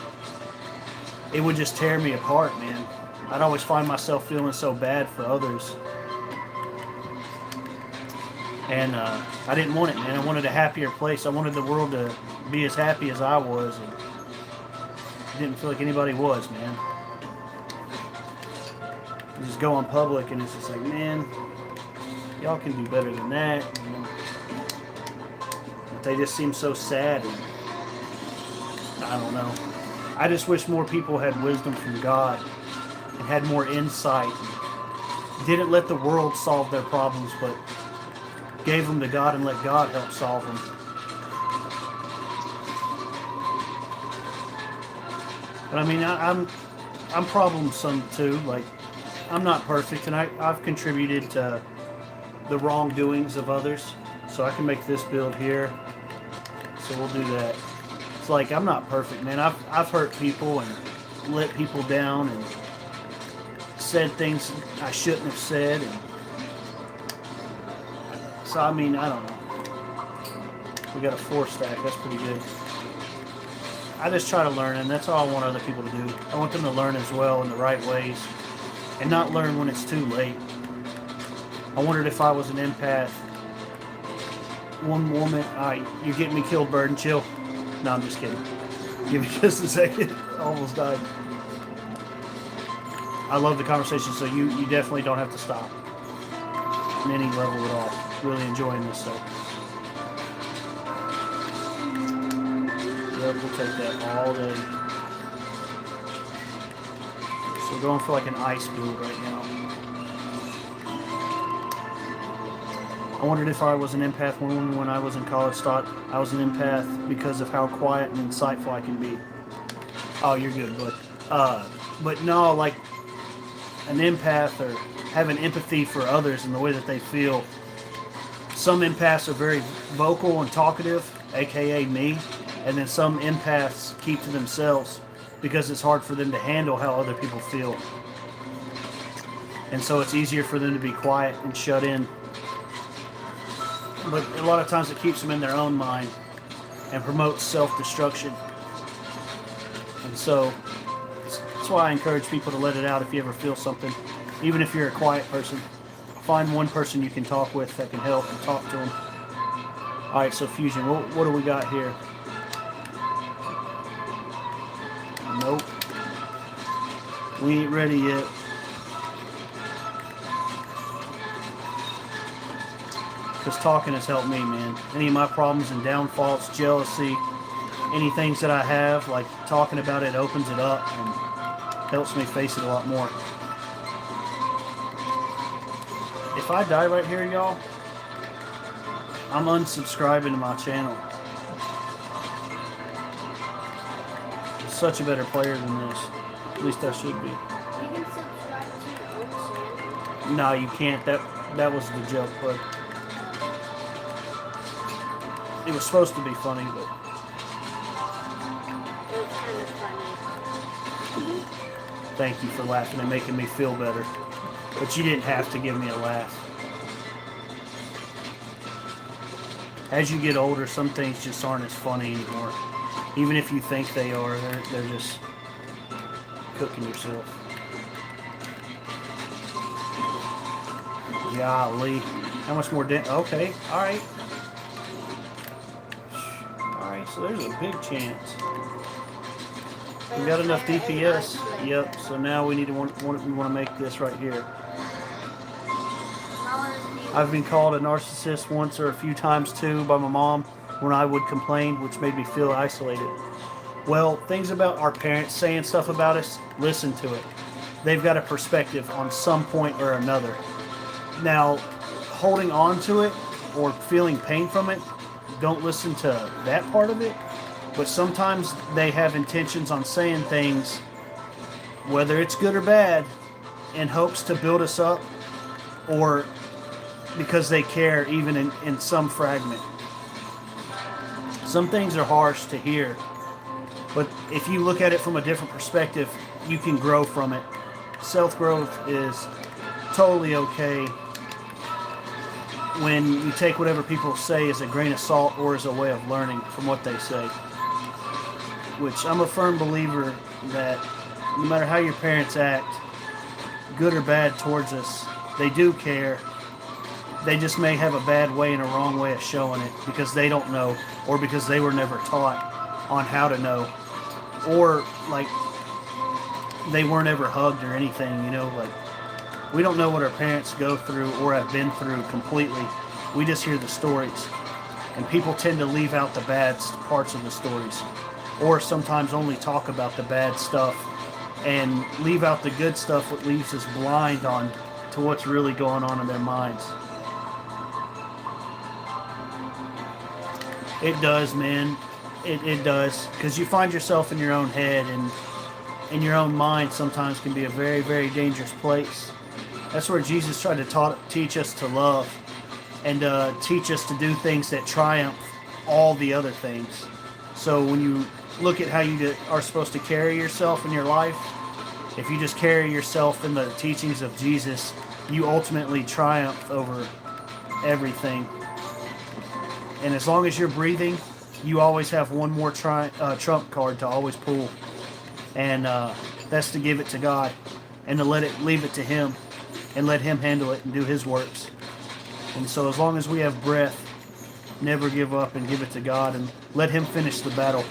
it would just tear me apart, man. I'd always find myself feeling so bad for others. And I didn't want it, man. I wanted a happier place. I wanted the world to be as happy as I was. And I didn't feel like anybody was, man. You just go in public and it's just like, man, y'all can do better than that. You know? But they just seem so sad. And I don't know. I just wish more people had wisdom from God and had more insight. And didn't let the world solve their problems, but gave them to God and let God help solve them. But I mean, I'm problemsome too. Like, I'm not perfect, and I've contributed to the wrongdoings of others. So I can make this build here. So we'll do that. It's like, I'm not perfect, man. I've hurt people and let people down and said things I shouldn't have said. And so, I mean, I don't know. We got a 4 stack. That's pretty good. I just try to learn, and that's all I want other people to do. I want them to learn as well in the right ways and not learn when it's too late. I wondered if I was an empath. One woman, you're getting me killed, bird, and chill. No, I'm just kidding. Give me just a second. Almost died. I love the conversation, so you definitely don't have to stop on any level at all. Really enjoying this, so. Yep, we'll take that all day. So we're going for like an ice build right now. I wondered if I was an empath. One woman when I was in college thought I was an empath because of how quiet and insightful I can be. Oh, you're good, but no, like an empath or having empathy for others and the way that they feel. Some empaths are very vocal and talkative, aka me, and then some empaths keep to themselves because it's hard for them to handle how other people feel. And so it's easier for them to be quiet and shut in. But a lot of times it keeps them in their own mind and promotes self-destruction. And so that's why I encourage people to let it out if you ever feel something. Even if you're a quiet person, find one person you can talk with that can help and talk to them. Alright, so Fusion, what do we got here? Nope. We ain't ready yet. Because talking has helped me, man. Any of my problems and downfalls, jealousy, any things that I have, like talking about it opens it up and helps me face it a lot more. If I die right here, y'all, I'm unsubscribing to my channel. I'm such a better player than this. At least I should be. You can subscribe to your own channel. No, you can't. That was the joke, but it was supposed to be funny, but It was kind of funny. thank you for laughing and making me feel better. But you didn't have to give me a laugh. As you get older, some things just aren't as funny anymore. Even if you think they are, they're just cooking yourself. Golly. How much more okay, alright. Alright, so there's a big chance. We got enough DPS. Yep, so now we need to we want to make this right here. I've been called a narcissist once or a few times too by my mom when I would complain, which made me feel isolated. Well, things about our parents saying stuff about us, listen to it. They've got a perspective on some point or another. Now, holding on to it or feeling pain from it, don't listen to that part of it. But sometimes they have intentions on saying things, whether it's good or bad, in hopes to build us up or because they care even in some fragment. Some things are harsh to hear, but if you look at it from a different perspective, you can grow from it. Self-growth is totally okay when you take whatever people say as a grain of salt or as a way of learning from what they say. Which I'm a firm believer that no matter how your parents act, good or bad towards us, they do care. They just may have a bad way and a wrong way of showing it because they don't know or because they were never taught on how to know. Or like they weren't ever hugged or anything, you know, like we don't know what our parents go through or have been through completely. We just hear the stories. And people tend to leave out the bad parts of the stories. Or sometimes only talk about the bad stuff and leave out the good stuff, what leaves us blind on to what's really going on in their minds. It does, man. It does. Because you find yourself in your own head, and in your own mind sometimes can be a very, very dangerous place. That's where Jesus tried to teach us to love and teach us to do things that triumph all the other things. So when you look at how you are supposed to carry yourself in your life, if you just carry yourself in the teachings of Jesus, you ultimately triumph over everything. And as long as you're breathing, you always have one more trump card to always pull. And that's to give it to God and to leave it to Him and let Him handle it and do His works. And so as long as we have breath, never give up and give it to God and let Him finish the battle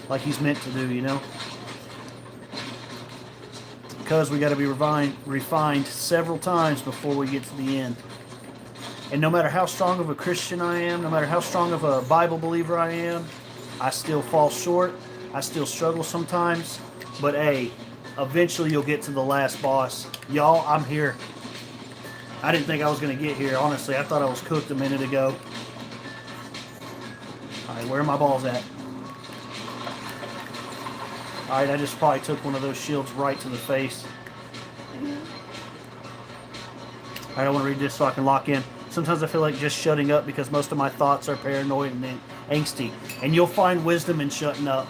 like He's meant to do, you know? Because we got to be refined several times before we get to the end. And no matter how strong of a Christian I am, no matter how strong of a Bible believer I am, I still fall short. I still struggle sometimes. But hey, eventually you'll get to the last boss. Y'all, I'm here. I didn't think I was going to get here, honestly. I thought I was cooked a minute ago. Alright, where are my balls at? Alright, I just probably took one of those shields right to the face. Alright, I want to read this so I can lock in. Sometimes I feel like just shutting up because most of my thoughts are paranoid and angsty. And you'll find wisdom in shutting up,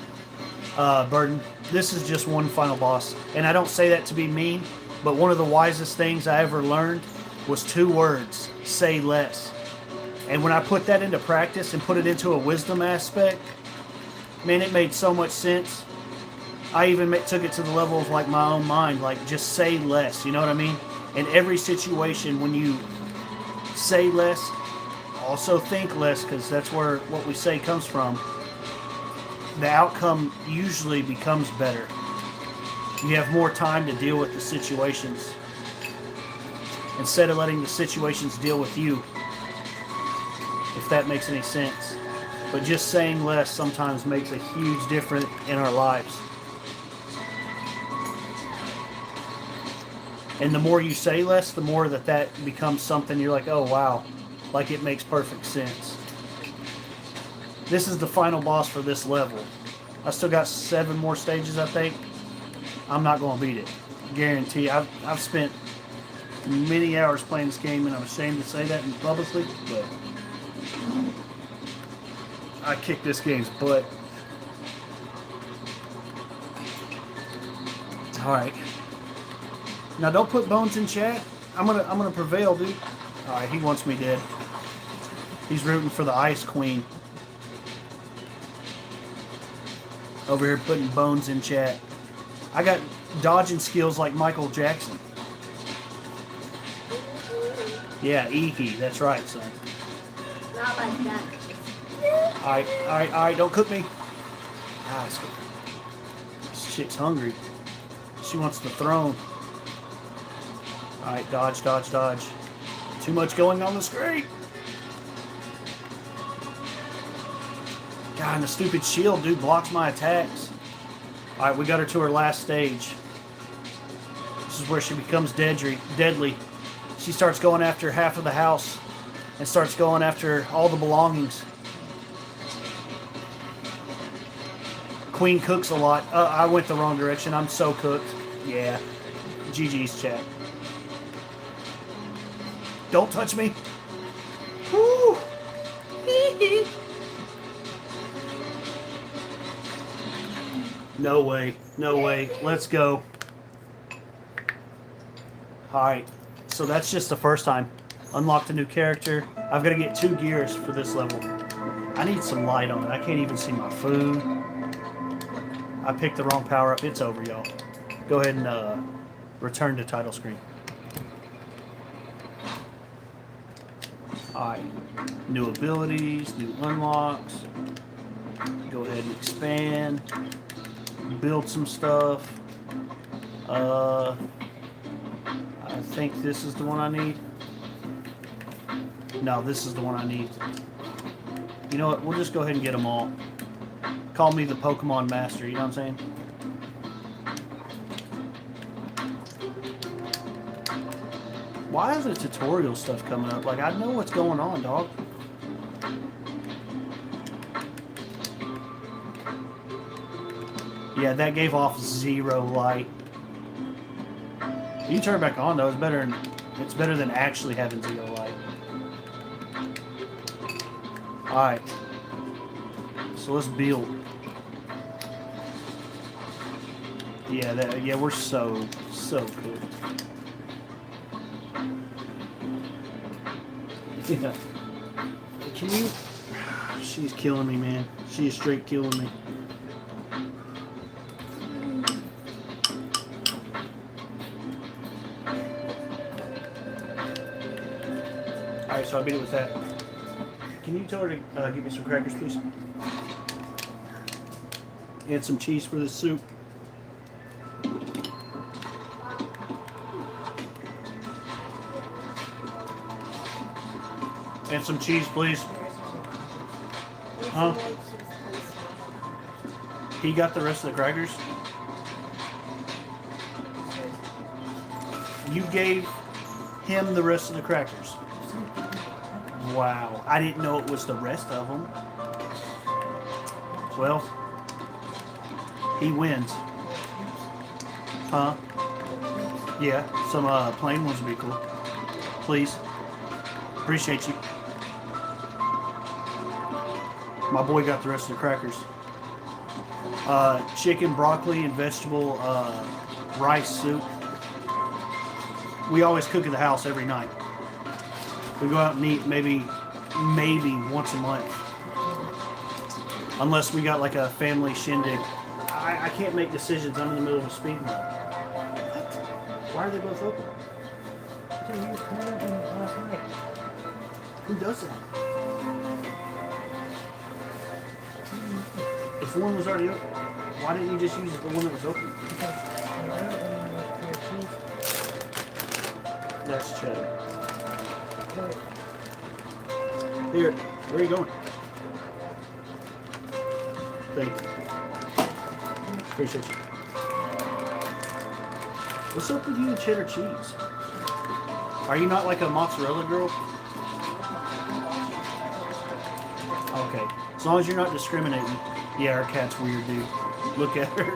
Burden. This is just one final boss. And I don't say that to be mean, but one of the wisest things I ever learned was 2 words: say less. And when I put that into practice and put it into a wisdom aspect, man, it made so much sense. I even took it to the level of like my own mind, like just say less, you know what I mean? In every situation, when you say less, also think less, because that's where what we say comes from. The outcome usually becomes better. You have more time to deal with the situations instead of letting the situations deal with you, if that makes any sense. But just saying less sometimes makes a huge difference in our lives. And the more you say less, the more that becomes something you're like, oh wow, like it makes perfect sense. This is the final boss for this level. I still got 7 more stages, I think. I'm not going to beat it. Guarantee. I've spent many hours playing this game, and I'm ashamed to say that publicly, but I kicked this game's butt. Alright. Now don't put bones in chat. I'm gonna prevail, dude. Alright, he wants me dead. He's rooting for the Ice Queen. Over here putting bones in chat. I got dodging skills like Michael Jackson. Yeah, Iki, that's right, son. Not like that. Alright, don't cook me. Ah, this chick's hungry. She wants the throne. Alright, dodge, dodge, dodge. Too much going on the screen. God, and the stupid shield, dude, blocks my attacks. Alright, we got her to her last stage. This is where she becomes deadly. She starts going after half of the house and starts going after all the belongings. Queen cooks a lot. I went the wrong direction. I'm so cooked. Yeah. GG's, chat. Don't touch me. Woo! No way. No way. Let's go. Alright. So that's just the first time. Unlocked a new character. I've got to get 2 gears for this level. I need some light on it. I can't even see my food. I picked the wrong power up. It's over, y'all. Go ahead and return to title screen. Alright. New abilities, new unlocks. Go ahead and expand. Build some stuff. I think this is the one I need. No, this is the one I need. You know what? We'll just go ahead and get them all. Call me the Pokemon Master, you know what I'm saying? Why is the tutorial stuff coming up? Like, I know what's going on, dog. Yeah, that gave off 0 light. You can turn it back on, though. It's better than actually having 0 light. Alright. So let's build. Yeah, we're so cool. Yeah. Can you... She's killing me, man. She is straight killing me. Alright, so I beat it with that. Can you tell her to give me some crackers, please? And some cheese for the soup. And some cheese, please. Huh? He got the rest of the crackers? You gave him the rest of the crackers. Wow. I didn't know it was the rest of them. Well, he wins. Huh? Yeah, some plain ones would be cool. Please. Appreciate you. My boy got the rest of the crackers. Chicken, broccoli, and vegetable rice soup. We always cook in the house every night. We go out and eat maybe once a month. Unless we got like a family shindig. I can't make decisions. I'm in the middle of a speed run. What? Why are they both open? Who does that? If one was already open, why didn't you just use the one that was open? That's cheddar. Here, where are you going? Thank you. Appreciate you. What's up with you and cheddar cheese? Are you not like a mozzarella girl? Okay. As long as you're not discriminating. Yeah, our cat's weird, dude. Look at her.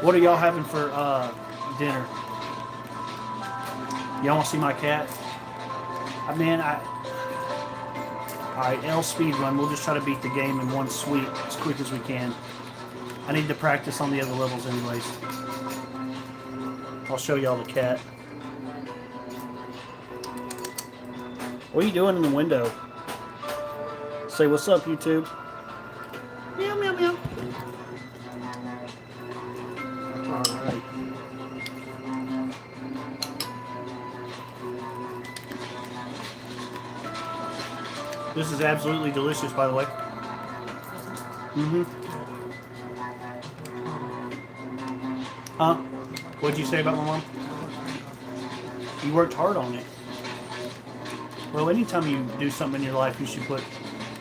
What are y'all having for dinner? Y'all want to see my cat? Alright, L speedrun. We'll just try to beat the game in one sweep as quick as we can. I need to practice on the other levels anyways. I'll show y'all the cat. What are you doing in the window? Say what's up, YouTube. Meow, meow, meow. Alright. This is absolutely delicious, by the way. Huh? What'd you say about my mom? You worked hard on it. Well, anytime you do something in your life, you should put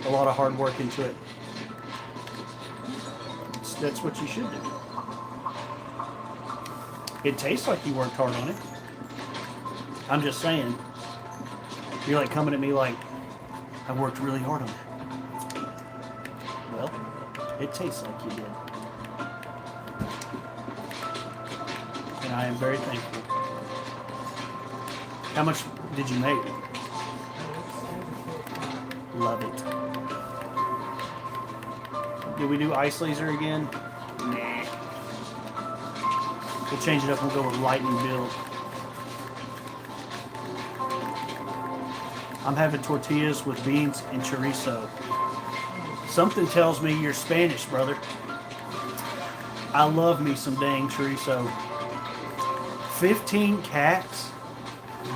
a lot of hard work into it. That's what you should do. It tastes like you worked hard on it. I'm just saying. You're like coming at me like, I worked really hard on it. Well, it tastes like you did. And I am very thankful. How much did you make? Love it. Did we do ice laser again? Nah. We'll change it up and we'll go with lightning build. I'm having tortillas with beans and chorizo. Something tells me you're Spanish, brother. I love me some dang chorizo. 15 cats?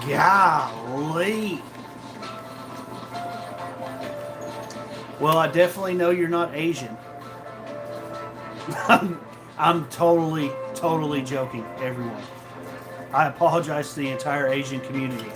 Golly. Well, I definitely know you're not Asian. I'm totally joking, everyone. I apologize to the entire Asian community.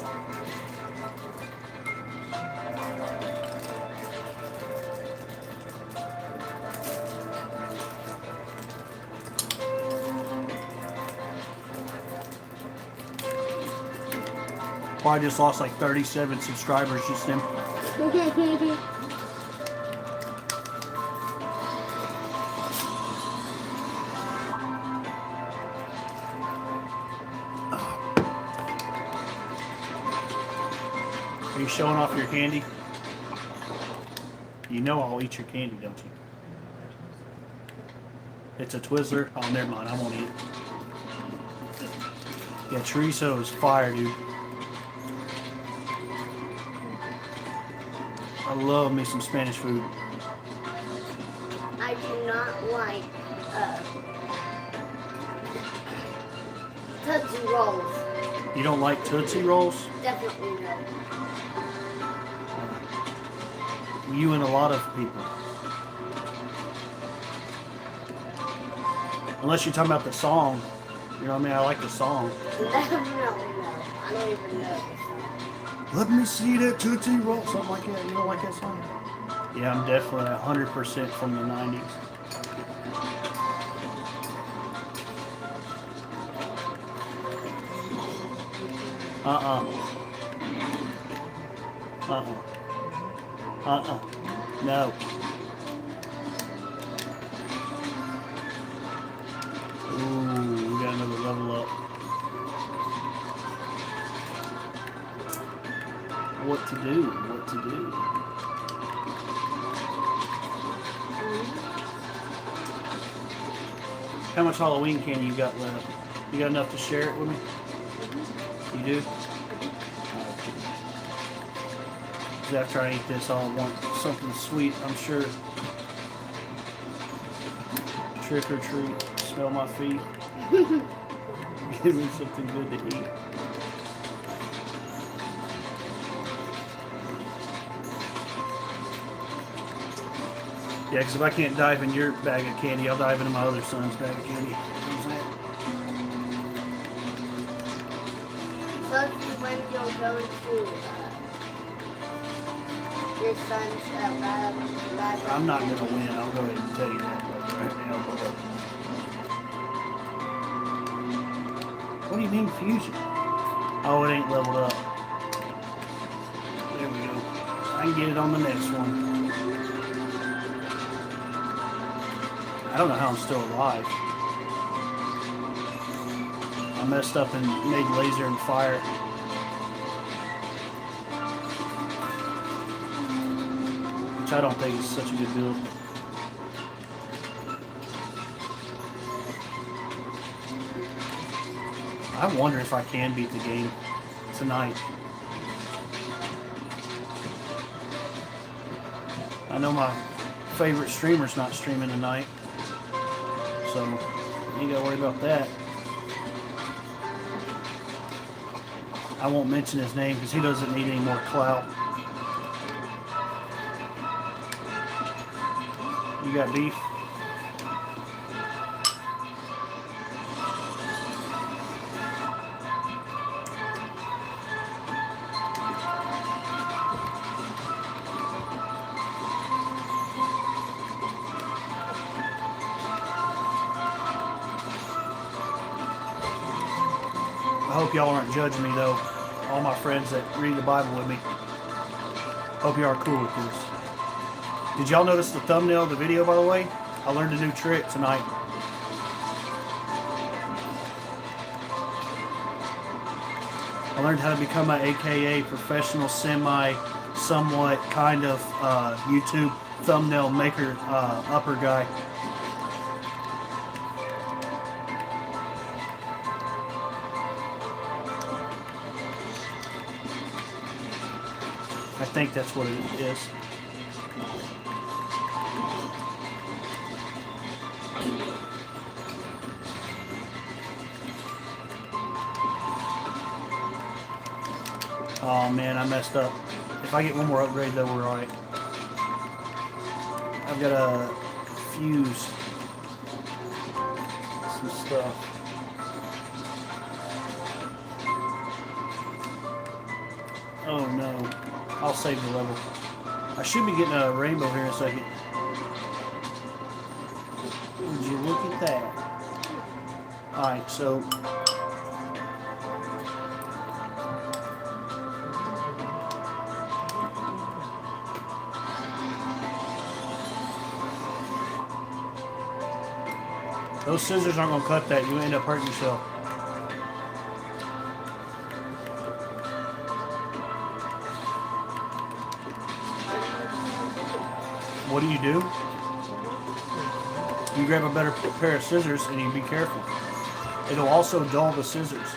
Probably just lost like 37 subscribers just then. Are you showing off your candy? You know I'll eat your candy, don't you? It's a Twizzler. Oh, never mind. I won't eat it. Yeah, chorizo is fire, dude. I love me some Spanish food. I do not like Tootsie Rolls. You don't like Tootsie Rolls? Definitely no. You and a lot of people. Unless you're talking about the song. You know what I mean? I like the song. No. I don't even know. Let me see that Tootsie Roll. Something like that. You don't like that song? Yeah, I'm definitely 100% from the 90s. No. Ooh, we got another level up. What to do? What to do? How much Halloween candy you got left? You got enough to share it with me? You do? After I eat this, I'll want something sweet, I'm sure. Trick or treat, smell my feet. Give me something good to eat. Yeah, because if I can't dive in your bag of candy, I'll dive into my other son's bag of candy. So when you'll go to Your son's bad. I'm not going to win. I'll go ahead and tell you that right now. What do you mean fusion? Oh, it ain't leveled up. There we go. I can get it on the next one. I don't know how I'm still alive. I messed up and made laser and fire. Which I don't think is such a good build. I wonder if I can beat the game tonight. I know my favorite streamer's not streaming tonight, so you ain't gotta worry about that. I won't mention his name because he doesn't need any more clout. You got beef? I hope y'all aren't judging me though. All my friends that read the Bible with me. Hope y'all are cool with this. Did y'all notice the thumbnail of the video, by the way? I learned a new trick tonight. I learned how to become an AKA professional, somewhat kind of YouTube thumbnail maker upper guy. I think that's what it is. Oh man, I messed up. If I get one more upgrade though, we're alright. I've got to fuse some stuff. Oh no. I'll save the level. I should be getting a rainbow here in a second. Would you look at that? Alright, so those scissors aren't going to cut that. You end up hurting yourself. What do? You grab a better pair of scissors and you be careful. It'll also dull the scissors.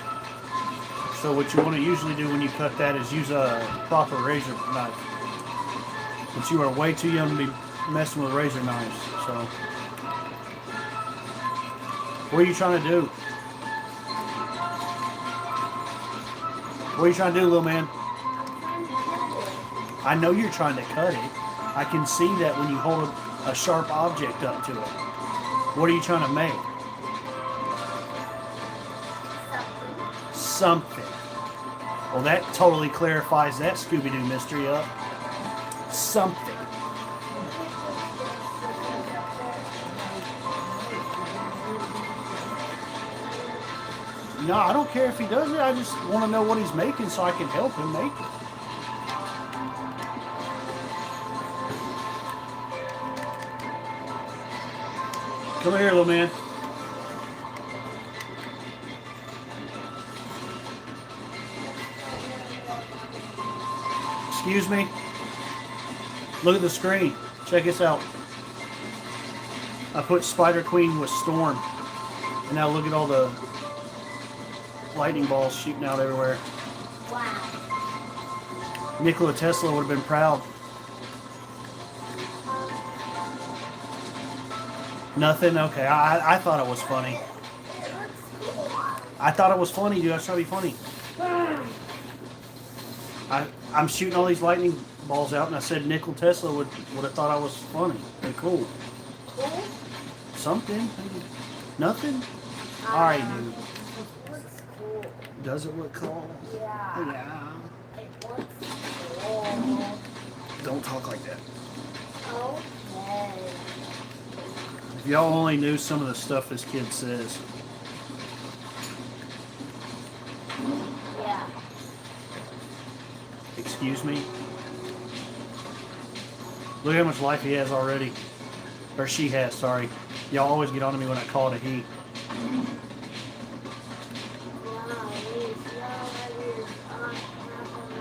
So what you want to usually do when you cut that is use a proper razor knife. But you are way too young to be messing with razor knives. So what are you trying to do? What are you trying to do, little man? I know you're trying to cut it. I can see that when you hold a sharp object up to it. What are you trying to make? Something. Well, that totally clarifies that Scooby-Doo mystery up. Something. No, I don't care if he does it. I just want to know what he's making so I can help him make it. Come here, little man. Excuse me. Look at the screen. Check this out. I put Spider Queen with Storm. And now look at all the lightning balls shooting out everywhere. Wow. Nikola Tesla would have been proud. Nothing? Okay, I thought it was funny. I thought it was funny, dude. I was trying to be funny. I'm shooting all these lightning balls out, and I said Nikola Tesla would have thought I was funny and cool. Cool? Something? Nothing? Alright, dude. It looks cool. Does it look cool? Yeah. Yeah. It looks cool. Don't talk like that. Okay. If y'all only knew some of the stuff this kid says. Yeah. Excuse me? Look how much life he has already. Or she has, sorry. Y'all always get on to me when I call it a he.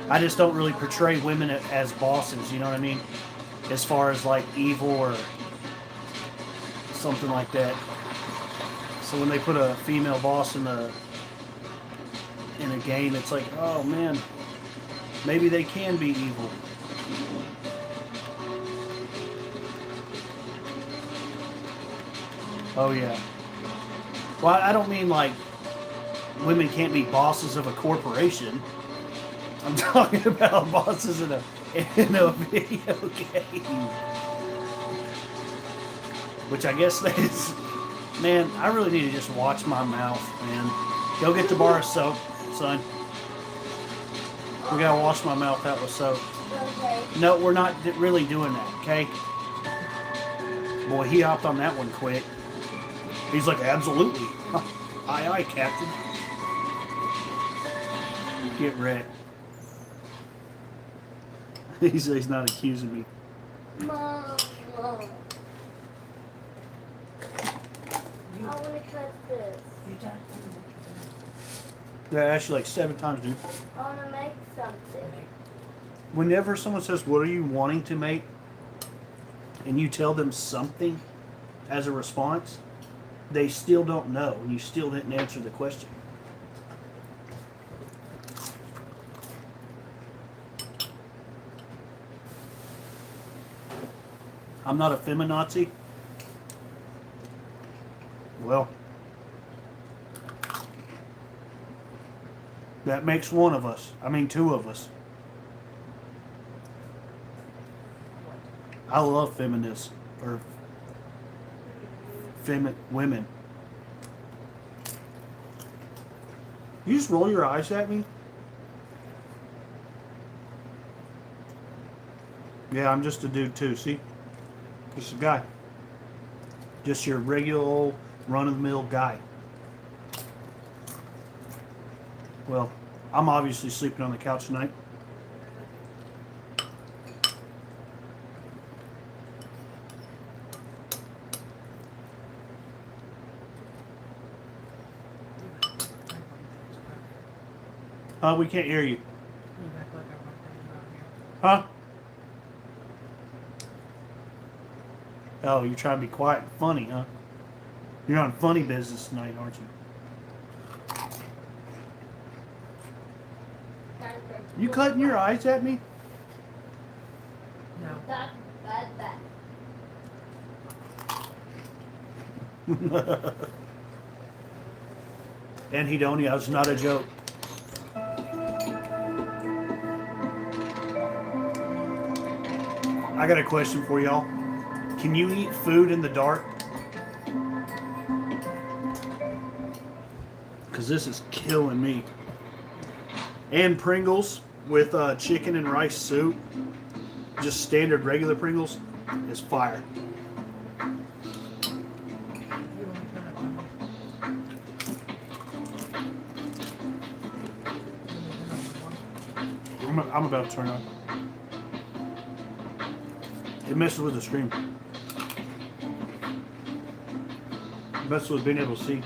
I just don't really portray women as bosses, you know what I mean? As far as like evil or something like that. So when they put a female boss in a game, it's like, oh man, maybe they can be evil. Oh yeah. Well, I don't mean like women can't be bosses of a corporation. I'm talking about bosses in a video game. Which I guess that is... Man, I really need to just watch my mouth, man. Go get the bar of soap, son. We gotta wash my mouth out with soap. Okay. No, we're not really doing that, okay? Boy, he hopped on that one quick. He's like, absolutely. Aye, aye, Captain. Get wrecked. He's not accusing me. Mom. I want to cut this. Yeah, actually like 7 times, dude. I want to make something. Whenever someone says, what are you wanting to make? And you tell them something as a response, they still don't know. And you still didn't answer the question. I'm not a feminazi. Well, that makes one of us. I mean, 2 of us. I love feminists or women. You just roll your eyes at me? Yeah, I'm just a dude too, see? Just a guy. Just your regular old run-of-the-mill guy. Well, I'm obviously sleeping on the couch tonight. We can't hear you. Huh? Oh, you're trying to be quiet and funny, huh? You're on funny business tonight, aren't you? You cutting your eyes at me? No. That. Anhedonia, it's not a joke. I got a question for y'all. Can you eat food in the dark? Because this is killing me. And Pringles with chicken and rice soup, just standard regular Pringles, is fire. I'm about to turn on. It messes with the screen. It messes with being able to see.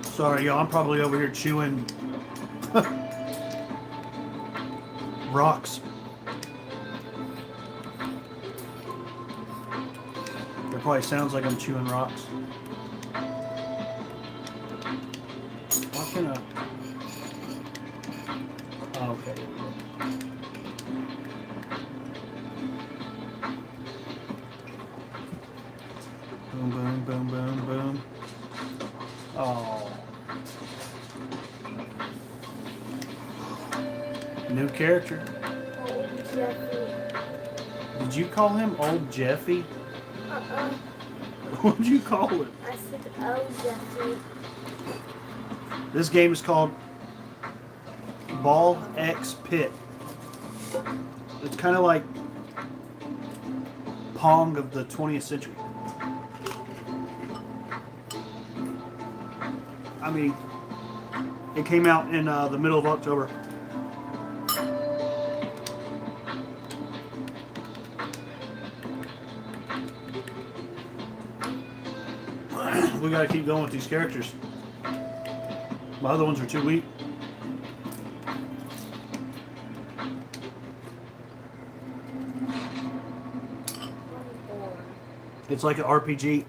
Sorry, y'all. I'm probably over here chewing rocks. It probably sounds like I'm chewing rocks. Why can't I? Oh, okay. Boom, boom, boom, boom, boom. Oh. New character. Old Jeffy. Did you call him Old Jeffy? Oh, What'd you call it? I said, oh, Jeffrey. This game is called Ball X Pit. It's kind of like Pong of the 20th century. I mean, it came out in the middle of October. We gotta keep going with these characters. My other ones are too weak. It's like an RPG.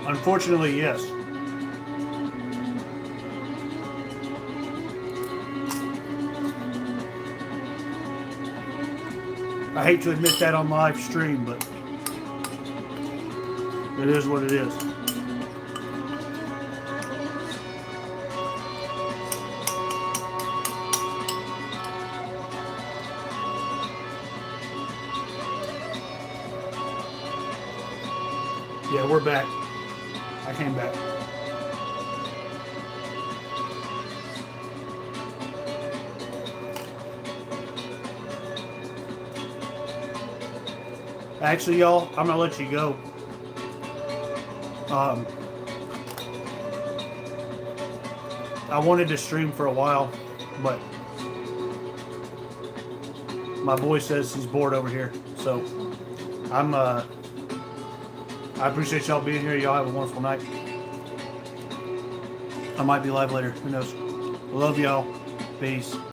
Unfortunately, yes. I hate to admit that on live stream, but it is what it is. Yeah, we're back. I came back. Actually, y'all, I'm gonna let you go. I wanted to stream for a while, but my boy says he's bored over here. So I appreciate y'all being here. Y'all have a wonderful night. I might be live later. Who knows? Love y'all. Peace.